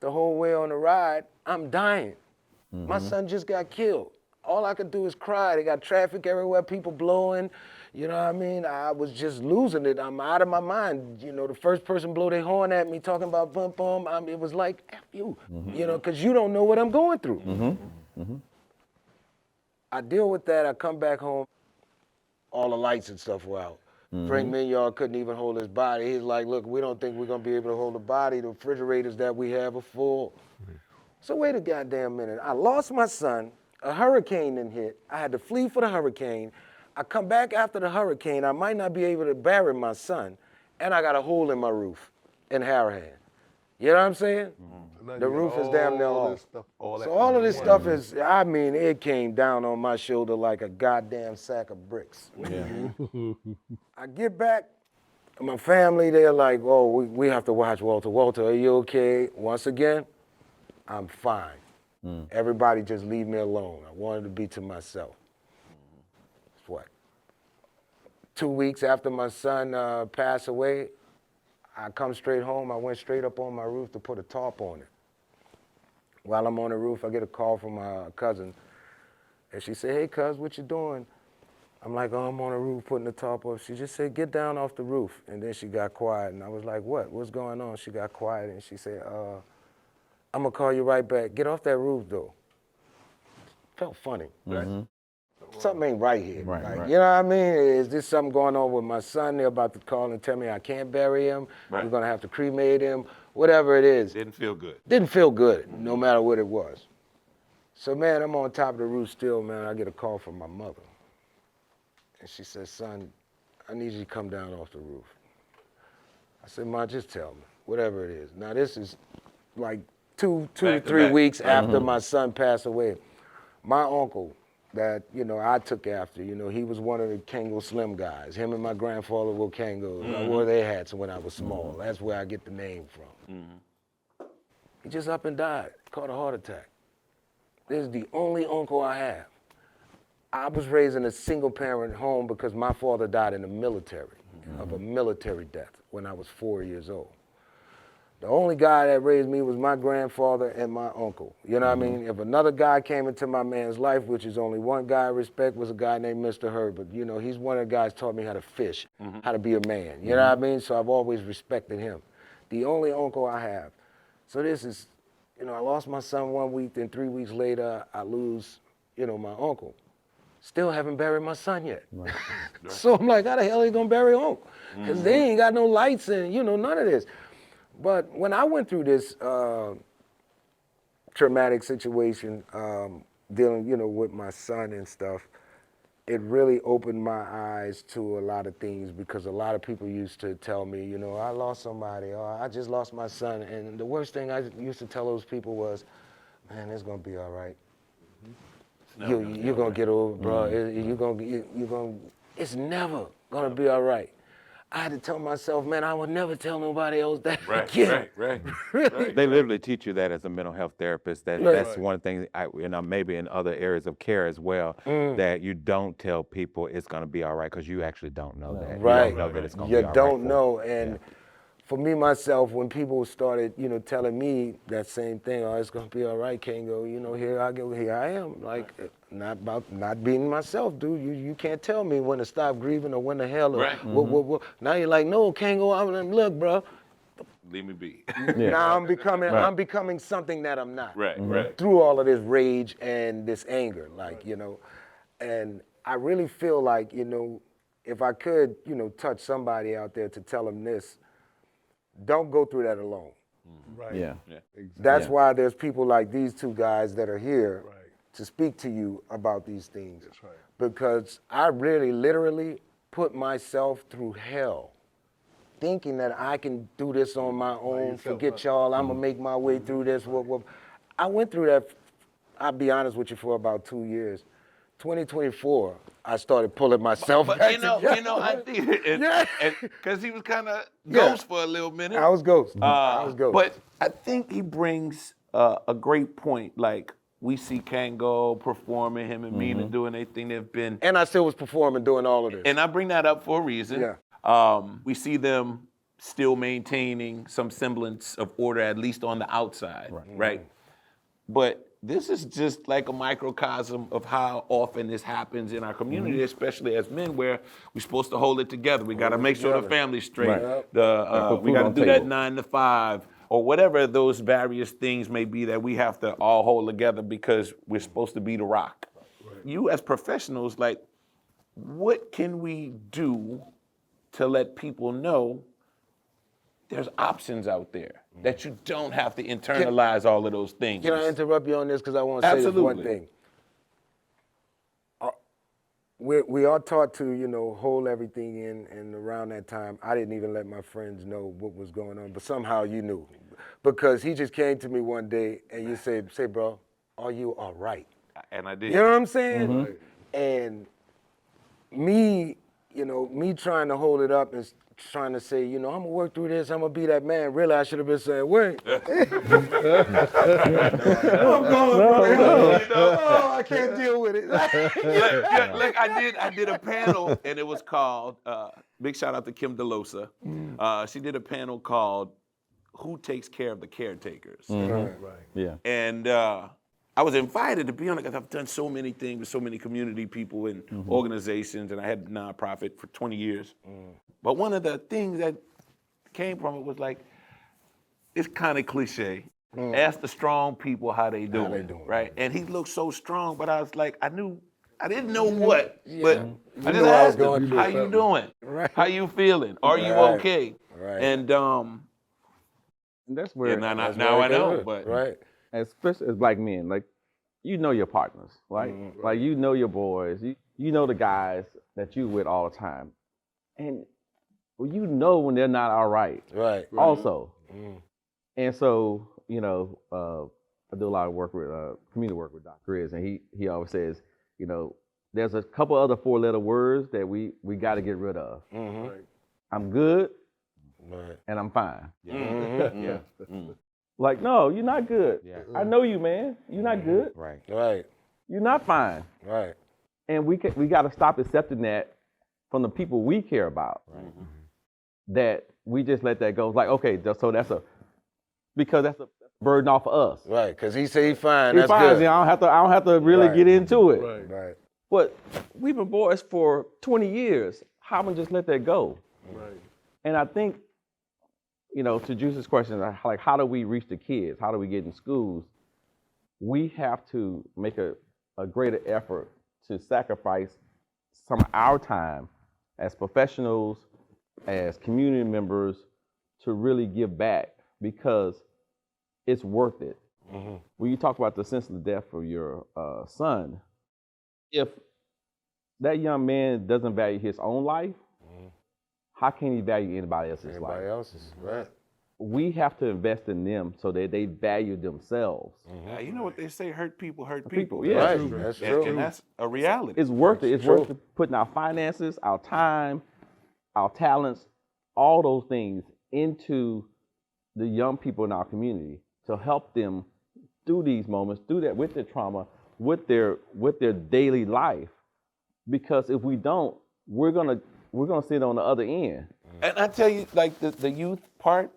The whole way on the ride, I'm dying. My son just got killed. All I could do is cry. They got traffic everywhere, people blowing. You know what I mean? I was just losing it. I'm out of my mind. You know, the first person blow their horn at me talking about bum bum, it was like, F you. You know, because you don't know what I'm going through. I deal with that. I come back home. All the lights and stuff were out. Frank Minyard couldn't even hold his body. He's like, look, we don't think we're going to be able to hold the body. The refrigerators that we have are full. So wait a goddamn minute. I lost my son. A hurricane then hit. I had to flee for the hurricane. I come back after the hurricane. I might not be able to bury my son. And I got a hole in my roof in Harahan. You know what I'm saying? Now you The got roof is damn near all off. this stuff, all that. So all of this stuff is, I mean, it came down on my shoulder like a goddamn sack of bricks. I get back, my family, they're like, oh, we have to watch Walter. Walter, are you okay? Once again, I'm fine. Everybody just leave me alone. I wanted to be to myself. What? 2 weeks after my son passed away, I come straight home. I went straight up on my roof to put a tarp on it. While I'm on the roof, I get a call from my cousin. And she said, hey, cuz, what you doing? I'm like, oh, I'm on the roof putting the tarp up. She just said, get down off the roof. And then she got quiet. And I was like, what? What's going on? She got quiet. And she said, I'm going to call you right back. Get off that roof, though. Felt funny. Something ain't right here. Right, like, right. You know what I mean? Is this something going on with my son? They're about to call and tell me I can't bury him. Right. We're going to have to cremate him. Whatever it is. Didn't feel good. Didn't feel good, no matter what it was. So, man, I'm on top of the roof still, man. I get a call from my mother. And she says, son, I need you to come down off the roof. I said, Ma, just tell me, whatever it is. Now, this is like two to 3 weeks after my son passed away. My uncle that, you know, I took after, you know, he was one of the Kango Slim guys. Him and my grandfather were Kangos. I wore their hats when I was small. That's where I get the name from. He just up and died, caught a heart attack. This is the only uncle I have. I was raised in a single parent home because my father died in the military, of a military death when I was 4 years old. The only guy that raised me was my grandfather and my uncle. You know what I mean? If another guy came into my man's life, which is only one guy I respect, was a guy named Mr. Herbert. You know, he's one of the guys taught me how to fish, how to be a man. You know what I mean? So I've always respected him. The only uncle I have. So this is, you know, I lost my son 1 week, then 3 weeks later, I lose, you know, my uncle. Still haven't buried my son yet. Right. So I'm like, how the hell are you gonna bury uncle? Because they ain't got no lights and, you know, none of this. But when I went through this traumatic situation, dealing, you know, with my son and stuff, it really opened my eyes to a lot of things because a lot of people used to tell me, you know, I lost somebody or I just lost my son. And the worst thing I used to tell those people was, man, it's gonna be all right. You're gonna get over, bro. It's never gonna be all right. I had to tell myself, man, I would never tell nobody else that again. Right. They literally teach you that as a mental health therapist. That's one thing, maybe in other areas of care as well, that you don't tell people it's going to be all right because you actually don't know that. Right. You don't know that it's going to be all You right. don't know. And for me, myself, when people started, you know, telling me that same thing, oh, it's going to be all right, Kango, you know, here I am. Like, not being myself, dude. You can't tell me when to stop grieving or when to hell. Or what. Now you're like, no, Kango, look, bro. Leave me be. Now I'm becoming something that I'm not. Right. Through all of this rage and this anger, like, you know. And I really feel like, you know, if I could, you know, touch somebody out there to tell them this, don't go through that alone. Right. Yeah. Exactly. That's why there's people like these two guys that are here to speak to you about these things. That's right. Because I really literally put myself through hell thinking that I can do this on my own, forget y'all, I'm gonna make my way through this. I went through that, I'll be honest with you, for about 2 years. 2024, I started pulling myself But back you know, I think because he was kind of ghost for a little minute. I was ghost. But I think he brings a great point. Like, we see Kango performing, him and Mina doing their thing. They've been, And I still was performing, doing all of this. and I bring that up for a reason. Yeah. We see them still maintaining some semblance of order, at least on the outside, right? But this is just like a microcosm of how often this happens in our community, especially as men, where we're supposed to hold it together. We got to make sure the family's straight. Right. We got to do that 9 to 5 or whatever those various things may be that we have to all hold together because we're supposed to be the rock. You as professionals, like, what can we do to let people know there's options out there, that you don't have to internalize all of those things? Can I interrupt you on this? Because I want to say this one thing. We are taught to, you know, hold everything in, and around that time, I didn't even let my friends know what was going on, but somehow you knew. because he just came to me one day and you say, bro, are you all right? And I did. You know what I'm saying? And me, me trying to hold it up and trying to say, I'm gonna work through this, I'm gonna be that man. Really, I should have been saying, wait. I'm going, oh, I can't deal with it. Like I did a panel, and it was called, big shout out to Kim DeLosa. She did a panel called Who Takes Care of the Caretakers? Right. Yeah. And I was invited to be on it because I've done so many things with so many community people and organizations, and I had a nonprofit for 20 years. But one of the things that came from it was like, it's kind of cliche. Ask the strong people how they doing, right? And he looked so strong, but I was like, I didn't know what, but I just asked him, how you doing? Right. How you feeling? Are you okay? Right. And that's where, now I know, but right. especially as black men, like, you know your partners, right? Like, you know your boys, you know the guys that you with all the time. And you know when they're not all right. Right. Also. And so, I do a lot of work with, community work with Dr. Riz, and he always says, there's a couple other 4-letter words that we got to get rid of. I'm good, and I'm fine. Like, no, you're not good. Yeah. I know you, man. You're not good. Right. Right. You're not fine. Right. And we got to stop accepting that from the people we care about. That we just let that go. It's like, okay, so because that's a burden off of us. Right. Because he say he fine. He's That's fine. good. I don't have to really get into it. Right. But we've been boys for 20 years. How am I just let that go? Right. And I think, to Juice's question, like, how do we reach the kids? How do we get in schools? We have to make a greater effort to sacrifice some of our time as professionals, as community members, to really give back, because it's worth it. When you talk about the senseless death of your son, if that young man doesn't value his own life, how can he value anybody else's life? Everybody else's. Right. We have to invest in them so that they value themselves. you know what they say, hurt people hurt People, people. yeah. Right. That's true. And that's a reality. It's worth it. It's worth putting our finances, our time, our talents, all those things into the young people in our community to help them through these moments, through that, with their trauma, with their daily life. Because if we don't, we're gonna sit on the other end. And I tell you, like the youth part,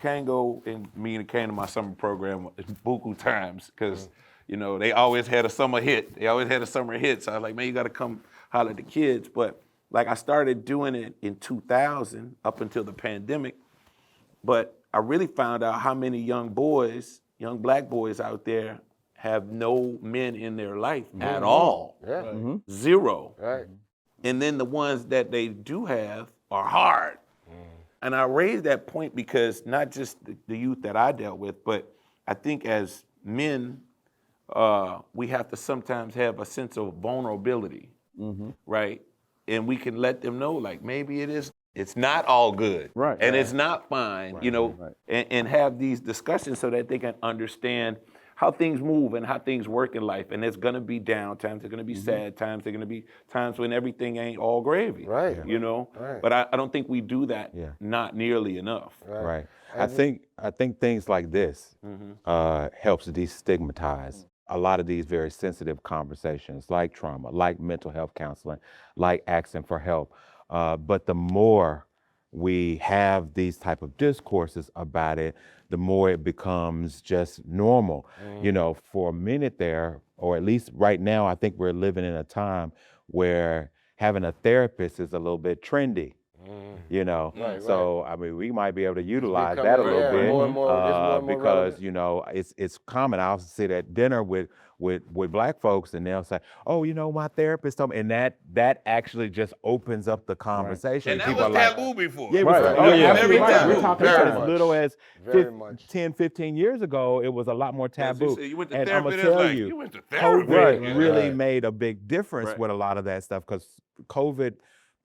Kango and me came to my summer program buku times because, they always had a summer hit. They always had a summer hit. So I was like, man, you got to come holler at the kids. But like I started doing it in 2000 up until the pandemic. But I really found out how many young black boys out there have no men in their life at all. Yeah. Zero. Right. And then the ones that they do have are hard. And I raised that point because not just the youth that I dealt with, but I think as men, we have to sometimes have a sense of vulnerability, right? And we can let them know, like, maybe it's not all good, Right. and it's not fine, and have these discussions so that they can understand how things move and how things work in life. And there's gonna be down times, there's gonna be sad times, there's gonna be times when everything ain't all gravy. Right. Right. But I don't think we do that not nearly enough. Right. I think things like this helps destigmatize a lot of these very sensitive conversations, like trauma, like mental health counseling, like asking for help. But the more we have these type of discourses about it, the more it becomes just normal. For a minute there, or at least right now, I think we're living in a time where having a therapist is a little bit trendy. So I mean, we might be able to utilize that a little bit more and more because relevant. it's common. I'll sit at dinner with black folks, and they'll say, "Oh, my therapist told me," and that actually just opens up the conversation. And that People was are like, taboo before. Yeah, it was Right. oh, yeah, Every absolutely. time. We're talking Very about as much. little as Very much. 10, 15 years ago, it was a lot more As taboo. you said, you went to And therapy, I'ma they're tell like, you, you went to therapy. COVID really Right. made a big difference Right. with a lot of that stuff, because COVID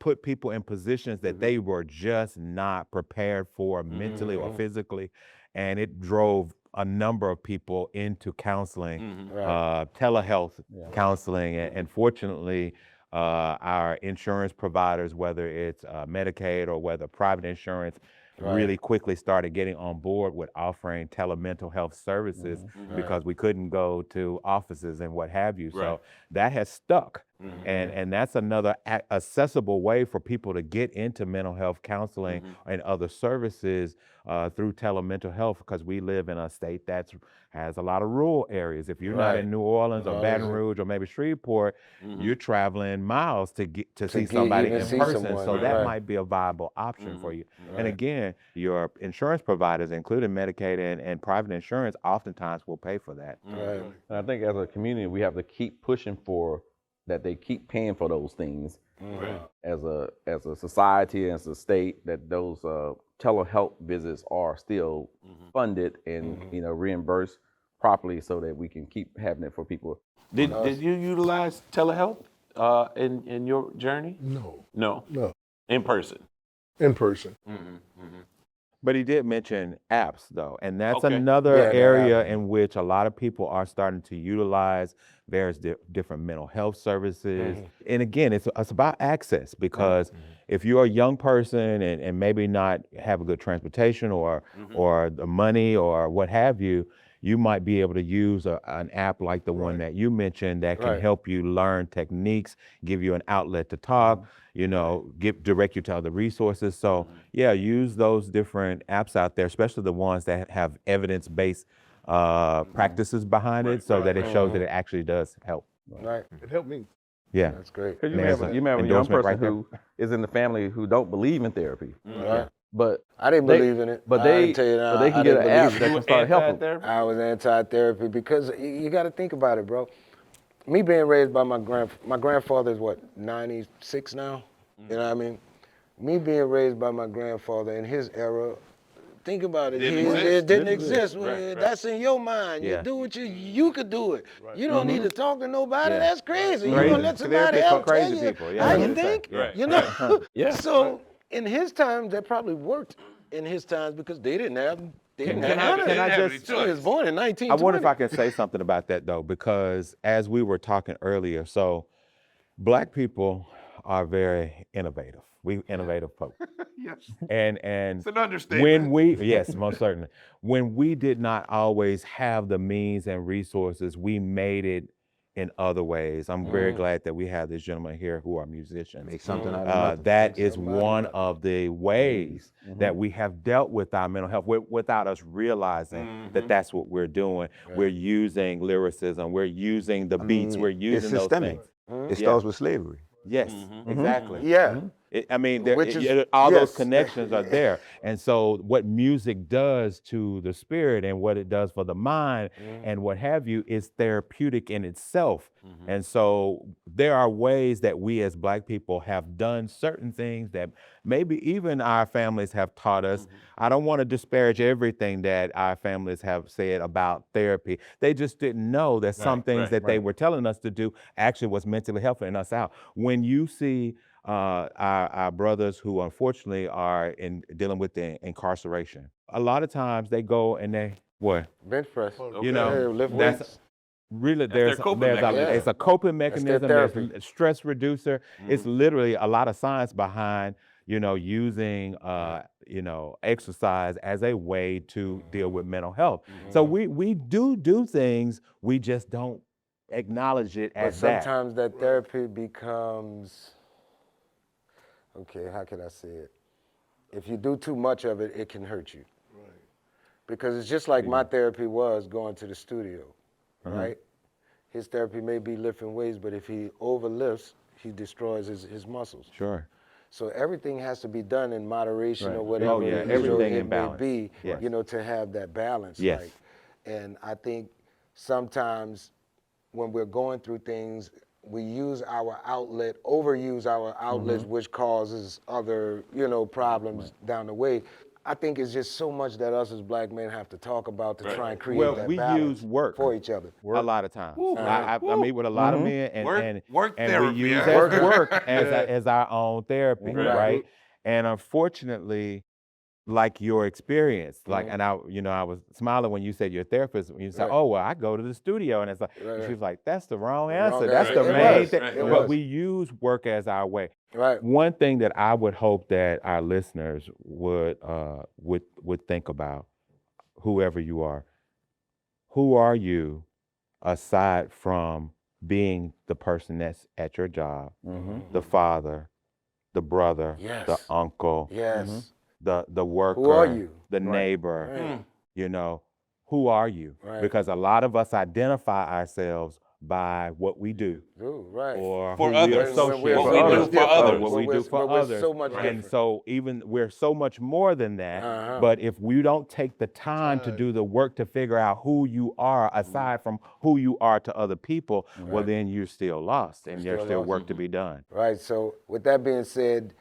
put people in positions that they were just not prepared for mentally or physically. and it drove a number of people into counseling, Right. telehealth counseling, and fortunately, our insurance providers, whether it's Medicaid or whether private insurance, really quickly started getting on board with offering telemental health services because we couldn't go to offices and what have you. So that has stuck. And that's another accessible way for people to get into mental health counseling and other services through telemental health, because we live in a state that has a lot of rural areas. If you're not in New Orleans or Baton Rouge or maybe Shreveport, you're traveling miles to get to see somebody in person. So that might be a viable option for you. And again, your insurance providers, including Medicaid and private insurance, oftentimes will pay for that. Right. And I think as a community, we have to keep pushing for that they keep paying for those things as a society, as a state, that those telehealth visits are still funded and reimbursed properly so that we can keep having it for people. Did you utilize telehealth in your journey? No. No. No. In person. In person. But he did mention apps, though, and that's Okay. another Yeah, the area app. in which a lot of people are starting to utilize various different mental health services. And again, it's about access, because if you're a young person and maybe not have a good transportation or the money or what have you, you might be able to use an app like the one that you mentioned that can help you learn techniques, give you an outlet to talk, direct you to other resources. So yeah, use those different apps out there, especially the ones that have evidence-based practices behind it, so that it shows that it actually does help. Right. It helped me. Yeah. That's great. Because There's you may have a young endorsement person right there. who is in the family who don't believe in therapy, Right. but I didn't believe in it. But I they can tell you now, but they I can get didn't an app believe that in can start helping. Anti-therapy? I was anti-therapy because you got to think about it, bro. Me being raised by my grandfather is what, 96 now? You know what I mean? Me being raised by my grandfather in his era, think about it. It didn't exist. That's in your mind. Yeah. You do what you could do it. You don't need to talk to nobody. Yeah. That's crazy. Crazy. You're going to let somebody Therapists for else tell crazy you people. Yeah, how that's you what they say. think. Right. You know? Yeah. So in his times, that probably worked in his times because they didn't have Can I just- He was born in 1920. I wonder if I can say something about that, though, because as we were talking earlier, so Black people are very innovative. We innovative folk. Yes. And It's an understatement. yes, most certainly. When we did not always have the means and resources, we made it in other ways. I'm very glad that we have this gentleman here who are musicians. Make something out of nothing. That is one of the ways that we have dealt with our mental health without us realizing that that's what we're doing. We're using lyricism, we're using the beats, we're using it's those systemic. things. It starts with slavery. Yes, exactly. Yeah. Which is- all those yes. connections are there. And so what music does to the spirit and what it does for the mind and what have you is therapeutic in itself. And so there are ways that we as Black people have done certain things that maybe even our families have taught us. I don't want to disparage everything that our families have said about therapy. They just didn't know that some things that they were telling us to do actually was mentally helping us out. When you see our brothers who unfortunately are dealing with the incarceration, a lot of times they go and they Bench press. you know, lift that's weights. really their coping mechanism. it's a coping mechanism. There's therapy. a stress reducer. It's literally a lot of science behind using exercise as a way to deal with mental health. So we do things, we just don't acknowledge it But as that. sometimes that therapy becomes, okay, how can I say it? If you do too much of it, it can hurt you. Right. Because it's just like my therapy was going to the studio, right? His therapy may be lifting weights, but if he overlifts, he destroys his muscles. Sure. So everything has to be done in moderation or Oh, whatever yeah, it everything may in balance. be, Yes. to have that balance. Yes. Like, and I think sometimes when we're going through things, we use our outlet, overuse our outlets, which causes other, problems down the way. I think it's just so much that us as Black men have to talk about to try and create that we balance use work for each other. a lot of times. I meet with a lot of men and Work and therapy, we use yeah. work as our own therapy, right? And unfortunately, like your experience, like, and I was smiling when you said you're a therapist. When you said, "Oh, well, I go to the studio," and it's like, she was like, "That's the wrong answer. That's the main thing." But we use work as our way. Right. One thing that I would hope that our listeners would think about, whoever you are, who are you aside from being the person that's at your job, the father, the brother, the uncle, the worker, Who are you? the neighbor, who are you? Because a lot of us identify ourselves by what we do. Or For who others. we associate What we do for others. what we do for others. So much And different. so we're so much more than that. But if we don't take the time to do the work to figure out who you are aside from who you are to other people, well, then you're still lost and there's still work to be done. Right. So with that being said,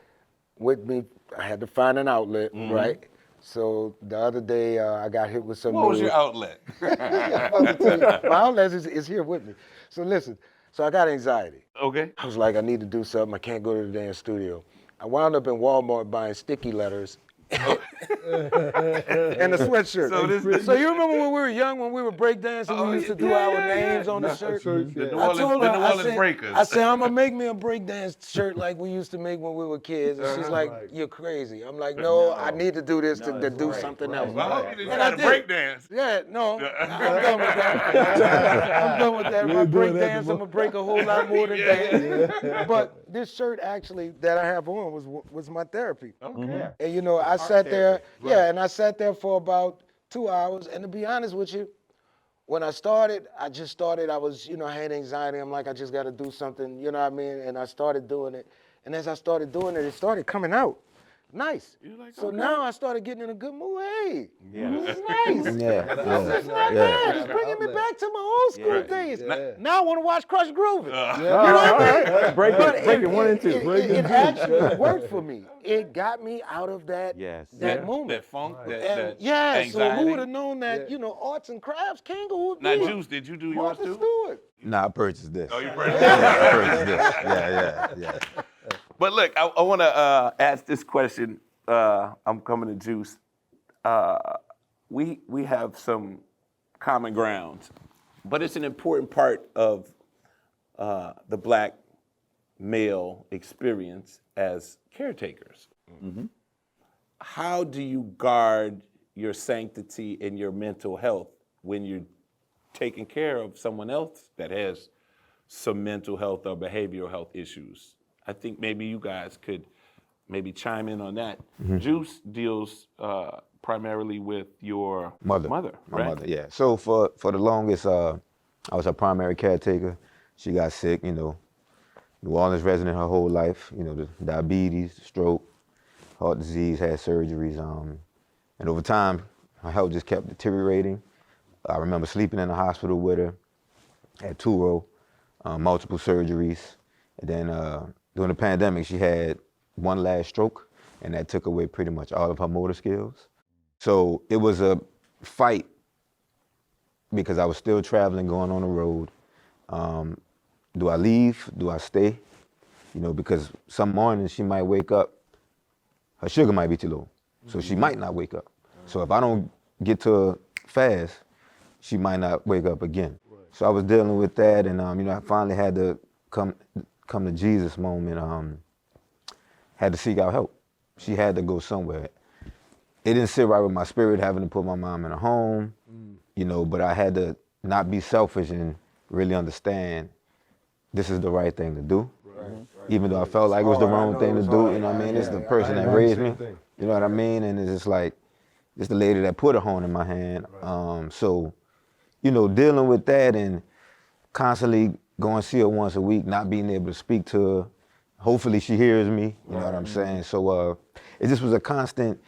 with me, I had to find an outlet, right? So the other day, I got hit with some What was news. your outlet? I'm about to tell you, my outlet is here with me. So listen, so I got anxiety. Okay. I was like, I need to do something. I can't go to the damn studio. I wound up in Walmart buying sticky letters and a sweatshirt. So you remember when we were young, when we were breakdancing, we used to do our names on the shirt? The New I told her, Orleans I said, Breakers. I said, I'm gonna make me a breakdance shirt like we used to make when we were kids. And she's like, you're crazy. I'm like, no, I need to do this to do something else. Well, I hope you didn't And I try to did. break dance. Yeah, no, I'm done with that. I'm done with that. If I break dance, I'm gonna break a whole lot more than dance. But this shirt actually that I have on was my therapy. Okay. And you know, I sat there, and I sat there for about 2 hours. And to be honest with you, when I started, I was, I had anxiety. I'm like, I just got to do something, you know what I mean? And I started doing it. And as I started doing it, it started coming out. Nice. So now I started getting in a good mood. Hey, this is nice. This is not bad. It's bringing me back to my old school days. Now I want to watch Crush Grooving. You know what I mean? Break it 1 and 2. It actually worked for me. It got me out of that moment. That funk, that So who anxiety. would have known that, arts and crafts can go with Now, me? Juice, did you do yours Martha too? Stewart. Nah, I purchased this. Oh, you purchased I purchased this. Yeah. But look, I want to ask this question. I'm coming to Juice. We have some common grounds, but it's an important part of the Black male experience as caretakers. How do you guard your sanctity and your mental health when you're taking care of someone else that has some mental health or behavioral health issues? I think maybe you guys could maybe chime in on that. Juice deals primarily with your mother, My right? mother, yeah. So for the longest, I was her primary caretaker. She got sick, New Orleans resident her whole life, the diabetes, stroke, heart disease, had surgeries. And over time, her health just kept deteriorating. I remember sleeping in the hospital with her, had multiple surgeries. And then during the pandemic, she had one last stroke, and that took away pretty much all of her motor skills. So it was a fight because I was still traveling, going on the road. Do I leave? Do I stay? Because some mornings she might wake up, her sugar might be too low, so she might not wake up. So if I don't get to her fast, she might not wake up again. So I was dealing with that, and I finally had to come to Jesus moment. Had to seek out help. She had to go somewhere. It didn't sit right with my spirit having to put my mom in a home, but I had to not be selfish and really understand this is the right thing to do. Even though I felt like it was the wrong thing to do, It's the person that raised me, you know what I mean? And it's just like, it's the lady that put a horn in my hand. So, dealing with that and constantly going to see her once a week, not being able to speak to her. Hopefully she hears me, you know what I'm saying? So it just was a constant,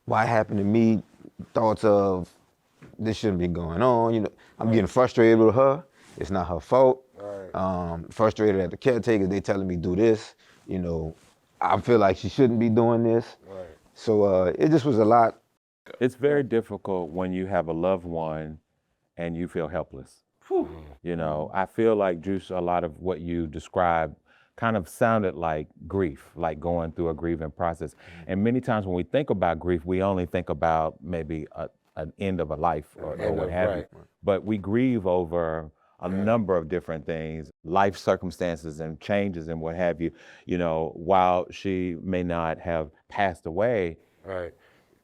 why happened to me, thoughts of this shouldn't be going on. I'm getting frustrated with her. It's not her fault. Frustrated at the caretakers, they telling me do this. I feel like she shouldn't be doing this. So it just was a lot. It's very difficult when you have a loved one and you feel helpless. I feel like, Juice, a lot of what you described kind of sounded like grief, like going through a grieving process. And many times when we think about grief, we only think about maybe an end of a life or what have you. But we grieve over a number of different things, life circumstances and changes and what have you. You know, while she may not have passed away,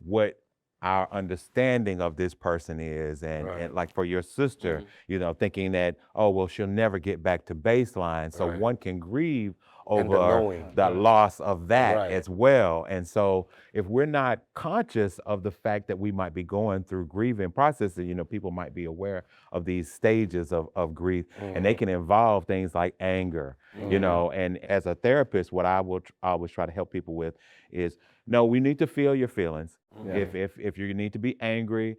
what our understanding of this person is, and like for your sister, you know, thinking that, oh, well, she'll never get back to baseline. So one can grieve over the loss of that as well. And so if we're not conscious of the fact that we might be going through grieving processes, you know, people might be aware of these stages of grief, and they can involve things like anger, you know, and as a therapist, what I will always try to help people with is, no, we need to feel your feelings. If you need to be angry,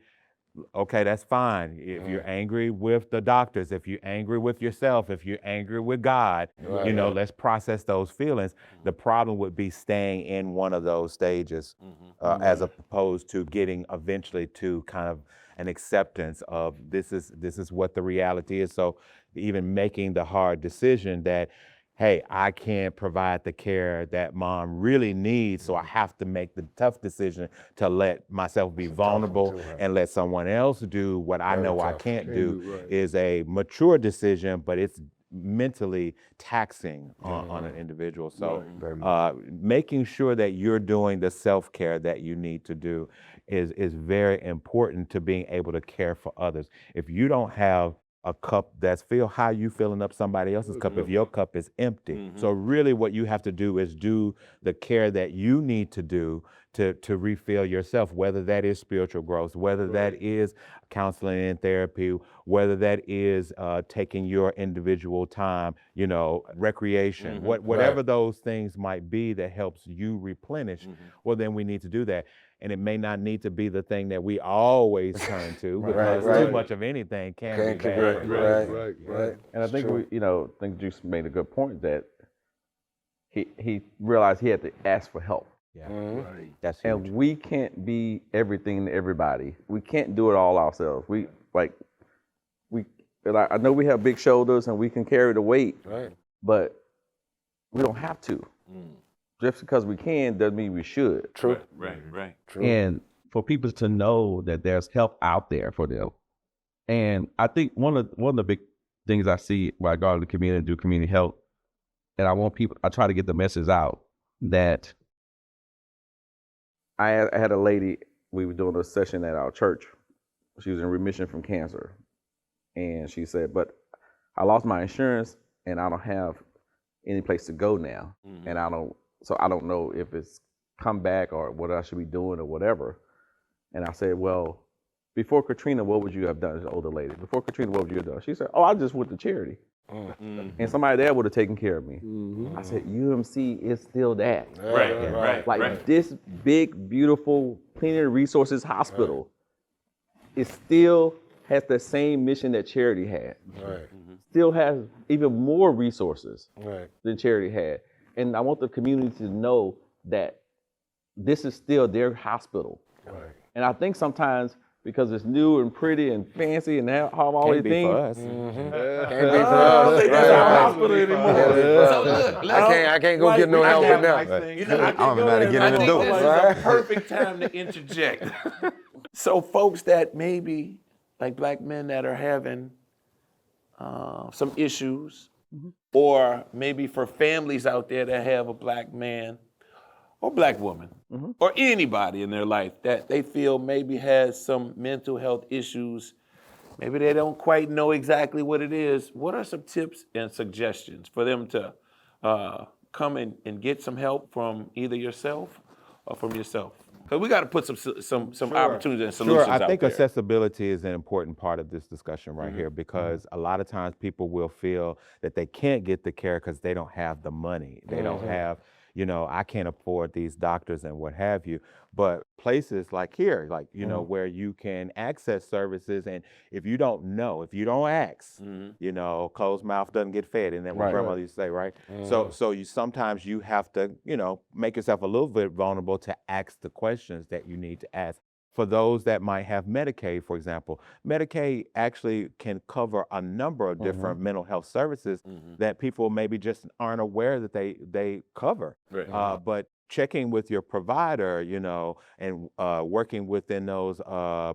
okay, that's fine. If you're angry with the doctors, if you're angry with yourself, if you're angry with God, you know, let's process those feelings. The problem would be staying in one of those stages as opposed to getting eventually to kind of an acceptance of this is what the reality is. So even making the hard decision that, hey, I can't provide the care that mom really needs, so I have to make the tough decision to let myself be vulnerable and let someone else do what I know I can't do is a mature decision, but it's mentally taxing on an individual. So making sure that you're doing the self-care that you need to do is very important to being able to care for others. If you don't have a cup that's filled, how you filling up somebody else's cup if your cup is empty? So really what you have to do is do the care that you need to do to refill yourself, whether that is spiritual growth, whether that is counseling and therapy, whether that is taking your individual time, you know, recreation, whatever those things might be that helps you replenish, well, then we need to do that. And it may not need to be the thing that we always turn to, because too much of anything can be bad. Right. And I think I think Juice made a good point that he realized he had to ask for help. That's huge. And we can't be everything to everybody. We can't do it all ourselves. I know we have big shoulders and we can carry the weight, but we don't have to. Just because we can doesn't mean we should. Right. And for people to know that there's help out there for them. And I think one of the big things I see when I go out to the community and do community health, and I try to get the message out that I had a lady, we were doing a session at our church. She was in remission from cancer. And she said, but I lost my insurance and I don't have any place to go now. And I don't know if it's come back or what I should be doing or whatever. And I said, well, before Katrina, what would you have done? As an older lady. Before Katrina, what would you have done? She said, oh, I just went to charity. And somebody there would have taken care of me. I said, UMC is still that. This big, beautiful, plenary resources hospital, it still has the same mission that charity had. Still has even more resources than charity had. And I want the community to know that this is still their hospital. And I think sometimes because it's new and pretty and fancy and have all these things. For us. Can't be for us. They don't have a hospital anymore. So look, I can't go get no help in there. I don't even know how to get in the door. This is a perfect time to interject. So folks that maybe, like black men that are having some issues, or maybe for families out there that have a black man or black woman, or anybody in their life that they feel maybe has some mental health issues, maybe they don't quite know exactly what it is. What are some tips and suggestions for them to come and get some help from either yourself or from yourself? Because we got to put some opportunities and solutions I think out there. accessibility is an important part of this discussion right here, because a lot of times people will feel that they can't get the care because they don't have the money. They don't have, I can't afford these doctors and what have you. But places like here, like, where you can access services, and if you don't know, if you don't ask, closed mouth doesn't get fed, and then what grandmother used to say, right? So you sometimes you have to, make yourself a little bit vulnerable to ask the questions that you need to ask. for those that might have Medicaid, for example. Medicaid actually can cover a number of different mental health services that people maybe just aren't aware that they cover. Right. But checking with your provider, and working within those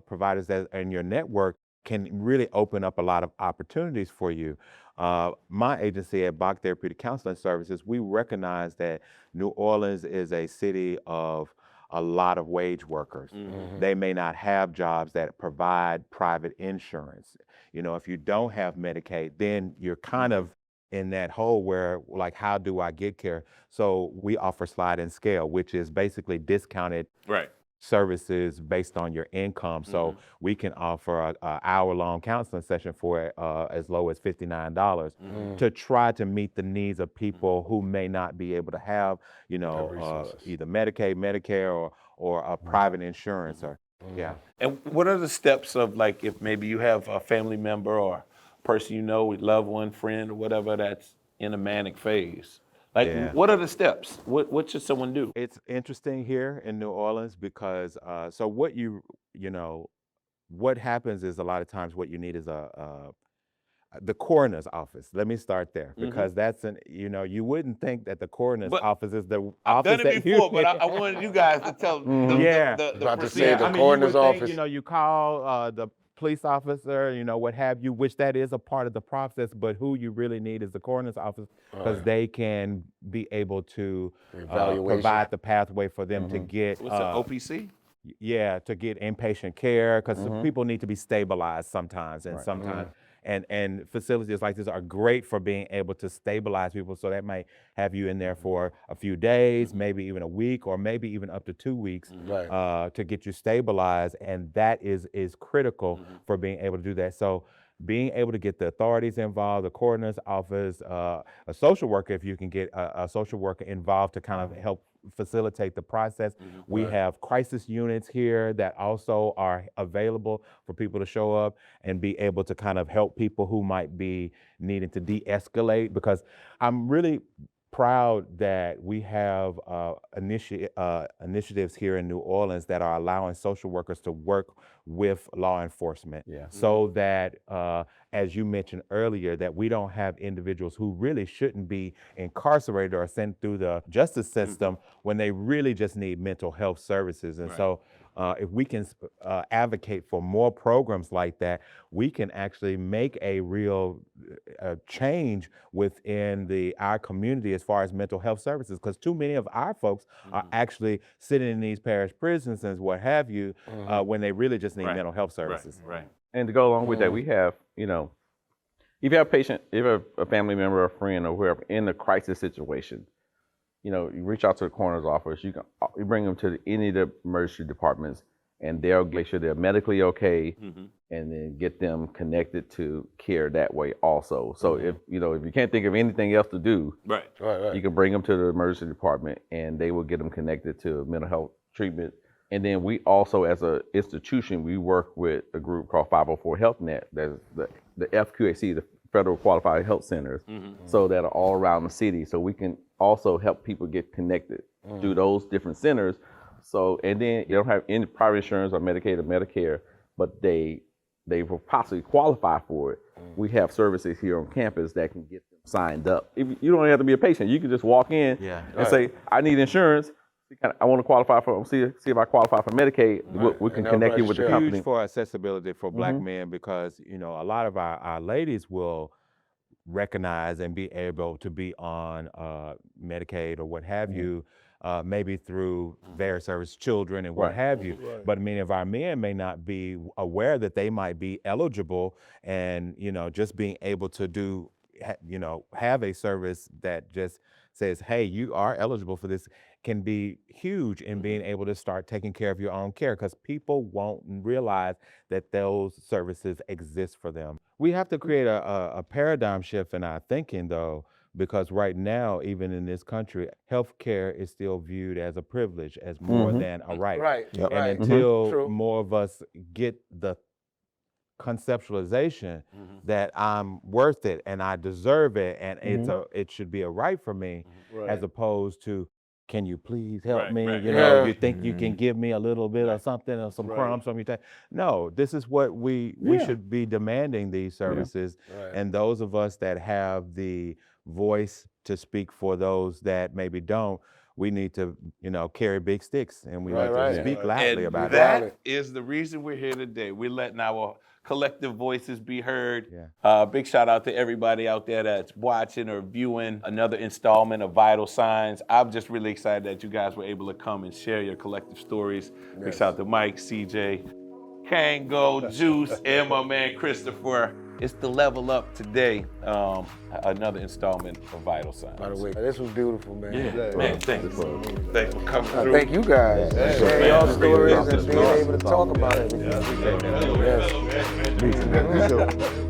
providers that are in your network can really open up a lot of opportunities for you. My agency at Bach Therapeutic Counseling Services, we recognize that New Orleans is a city of a lot of wage workers. They may not have jobs that provide private insurance. If you don't have Medicaid, then you're kind of in that hole where, like, how do I get care? So we offer slide and scale, which is basically discounted Right. services based on your income. So we can offer a hour-long counseling session for as low as $59 to try to meet the needs of people who may not be able to have, either Medicaid, Medicare, or a private insurance. Yeah. And what are the steps of, like, if maybe you have a family member or a person you know, a loved one, friend, or whatever that's in a manic phase? Like, what are the steps? What should someone do? It's interesting here in New Orleans because so what what happens is a lot of times what you need is the coroner's office. Let me start there because that's you wouldn't think that the coroner's office is the office I've done it before, but I wanted you guys to tell the About to procedure. say the coroner's you would office. think, you call the police officer, what have you, which that is a part of the process, but who you really need is the coroner's office because they can be able to provide the pathway for them to get What's the OPC? Yeah, to get inpatient care because people need to be stabilized sometimes, and sometimes and facilities like this are great for being able to stabilize people. So that might have you in there for a few days, maybe even a week, or maybe even up to 2 weeks to get you stabilized, and that is critical for being able to do that. So being able to get the authorities involved, the coroner's office, a social worker, if you can get a social worker involved to kind of help facilitate the process. We have crisis units here that also are available for people to show up and be able to kind of help people who might be needing to de-escalate, because I'm really proud that we have initiatives here in New Orleans that are allowing social workers to work with law enforcement so that, as you mentioned earlier, that we don't have individuals who really shouldn't be incarcerated or sent through the justice system when they really just need mental health services. And so if we can advocate for more programs like that, we can actually make a real change within our community as far as mental health services, because too many of our folks are actually sitting in these parish prisons and what have you when they really just need mental health services. Right. And to go along with that, we have, if you have a patient, if you have a family member, a friend, or whoever in a crisis situation, you reach out to the coroner's office. You bring them to any of the emergency departments, and they'll make sure they're medically okay, and then get them connected to care that way also. So if you can't think of anything else to do, you can bring them to the emergency department, and they will get them connected to mental health treatment. And then we also, as an institution, we work with a group called 504 Health Net. That's the FQHC, the Federal Qualified Health Centers, so that are all around the city. So we can also help people get connected through those different centers. So, and then you don't have any private insurance or Medicaid or Medicare, but they will possibly qualify for it. We have services here on campus that can get them signed up. If you don't have to be a patient, you can just walk in and say, I need insurance. I want to qualify for, see if I qualify for Medicaid. We can connect you with the company. Huge for accessibility for Black men, because a lot of our ladies will recognize and be able to be on Medicaid or what have you, maybe through various service children and what have you. But many of our men may not be aware that they might be eligible, and just being able to have a service that just says, hey, you are eligible for this, can be huge in being able to start taking care of your own care, because people won't realize that those services exist for them. We have to create a paradigm shift in our thinking, though, because right now, even in this country, healthcare is still viewed as a privilege, as more than a right. And until more of us get the conceptualization that I'm worth it and I deserve it and it should be a right for me, as opposed to can you please help Right, me? right. You know, Yeah. you think you can give me a little bit of something or some crumbs from your time? No, this is what we should be demanding these services. Right. And those of us that have the voice to speak for those that maybe don't, we need to, you know, carry big sticks and we need right. to speak loudly And about it. that is the reason we're here today. We're letting our collective voices be heard. Yeah. Big shout out to everybody out there that's watching or viewing another installment of Vital Signs. I'm just really excited that you guys were able to come and share your collective stories. Big shout out to Mike, CJ, Kango, Juice, and my man Christopher. It's the level up today. Another installment of Vital Signs. By the way, this was beautiful, man. Yeah, man, thanks. Thanks for coming through. Thank you guys. Sharing your stories and being able to talk about it. Yeah. Yes.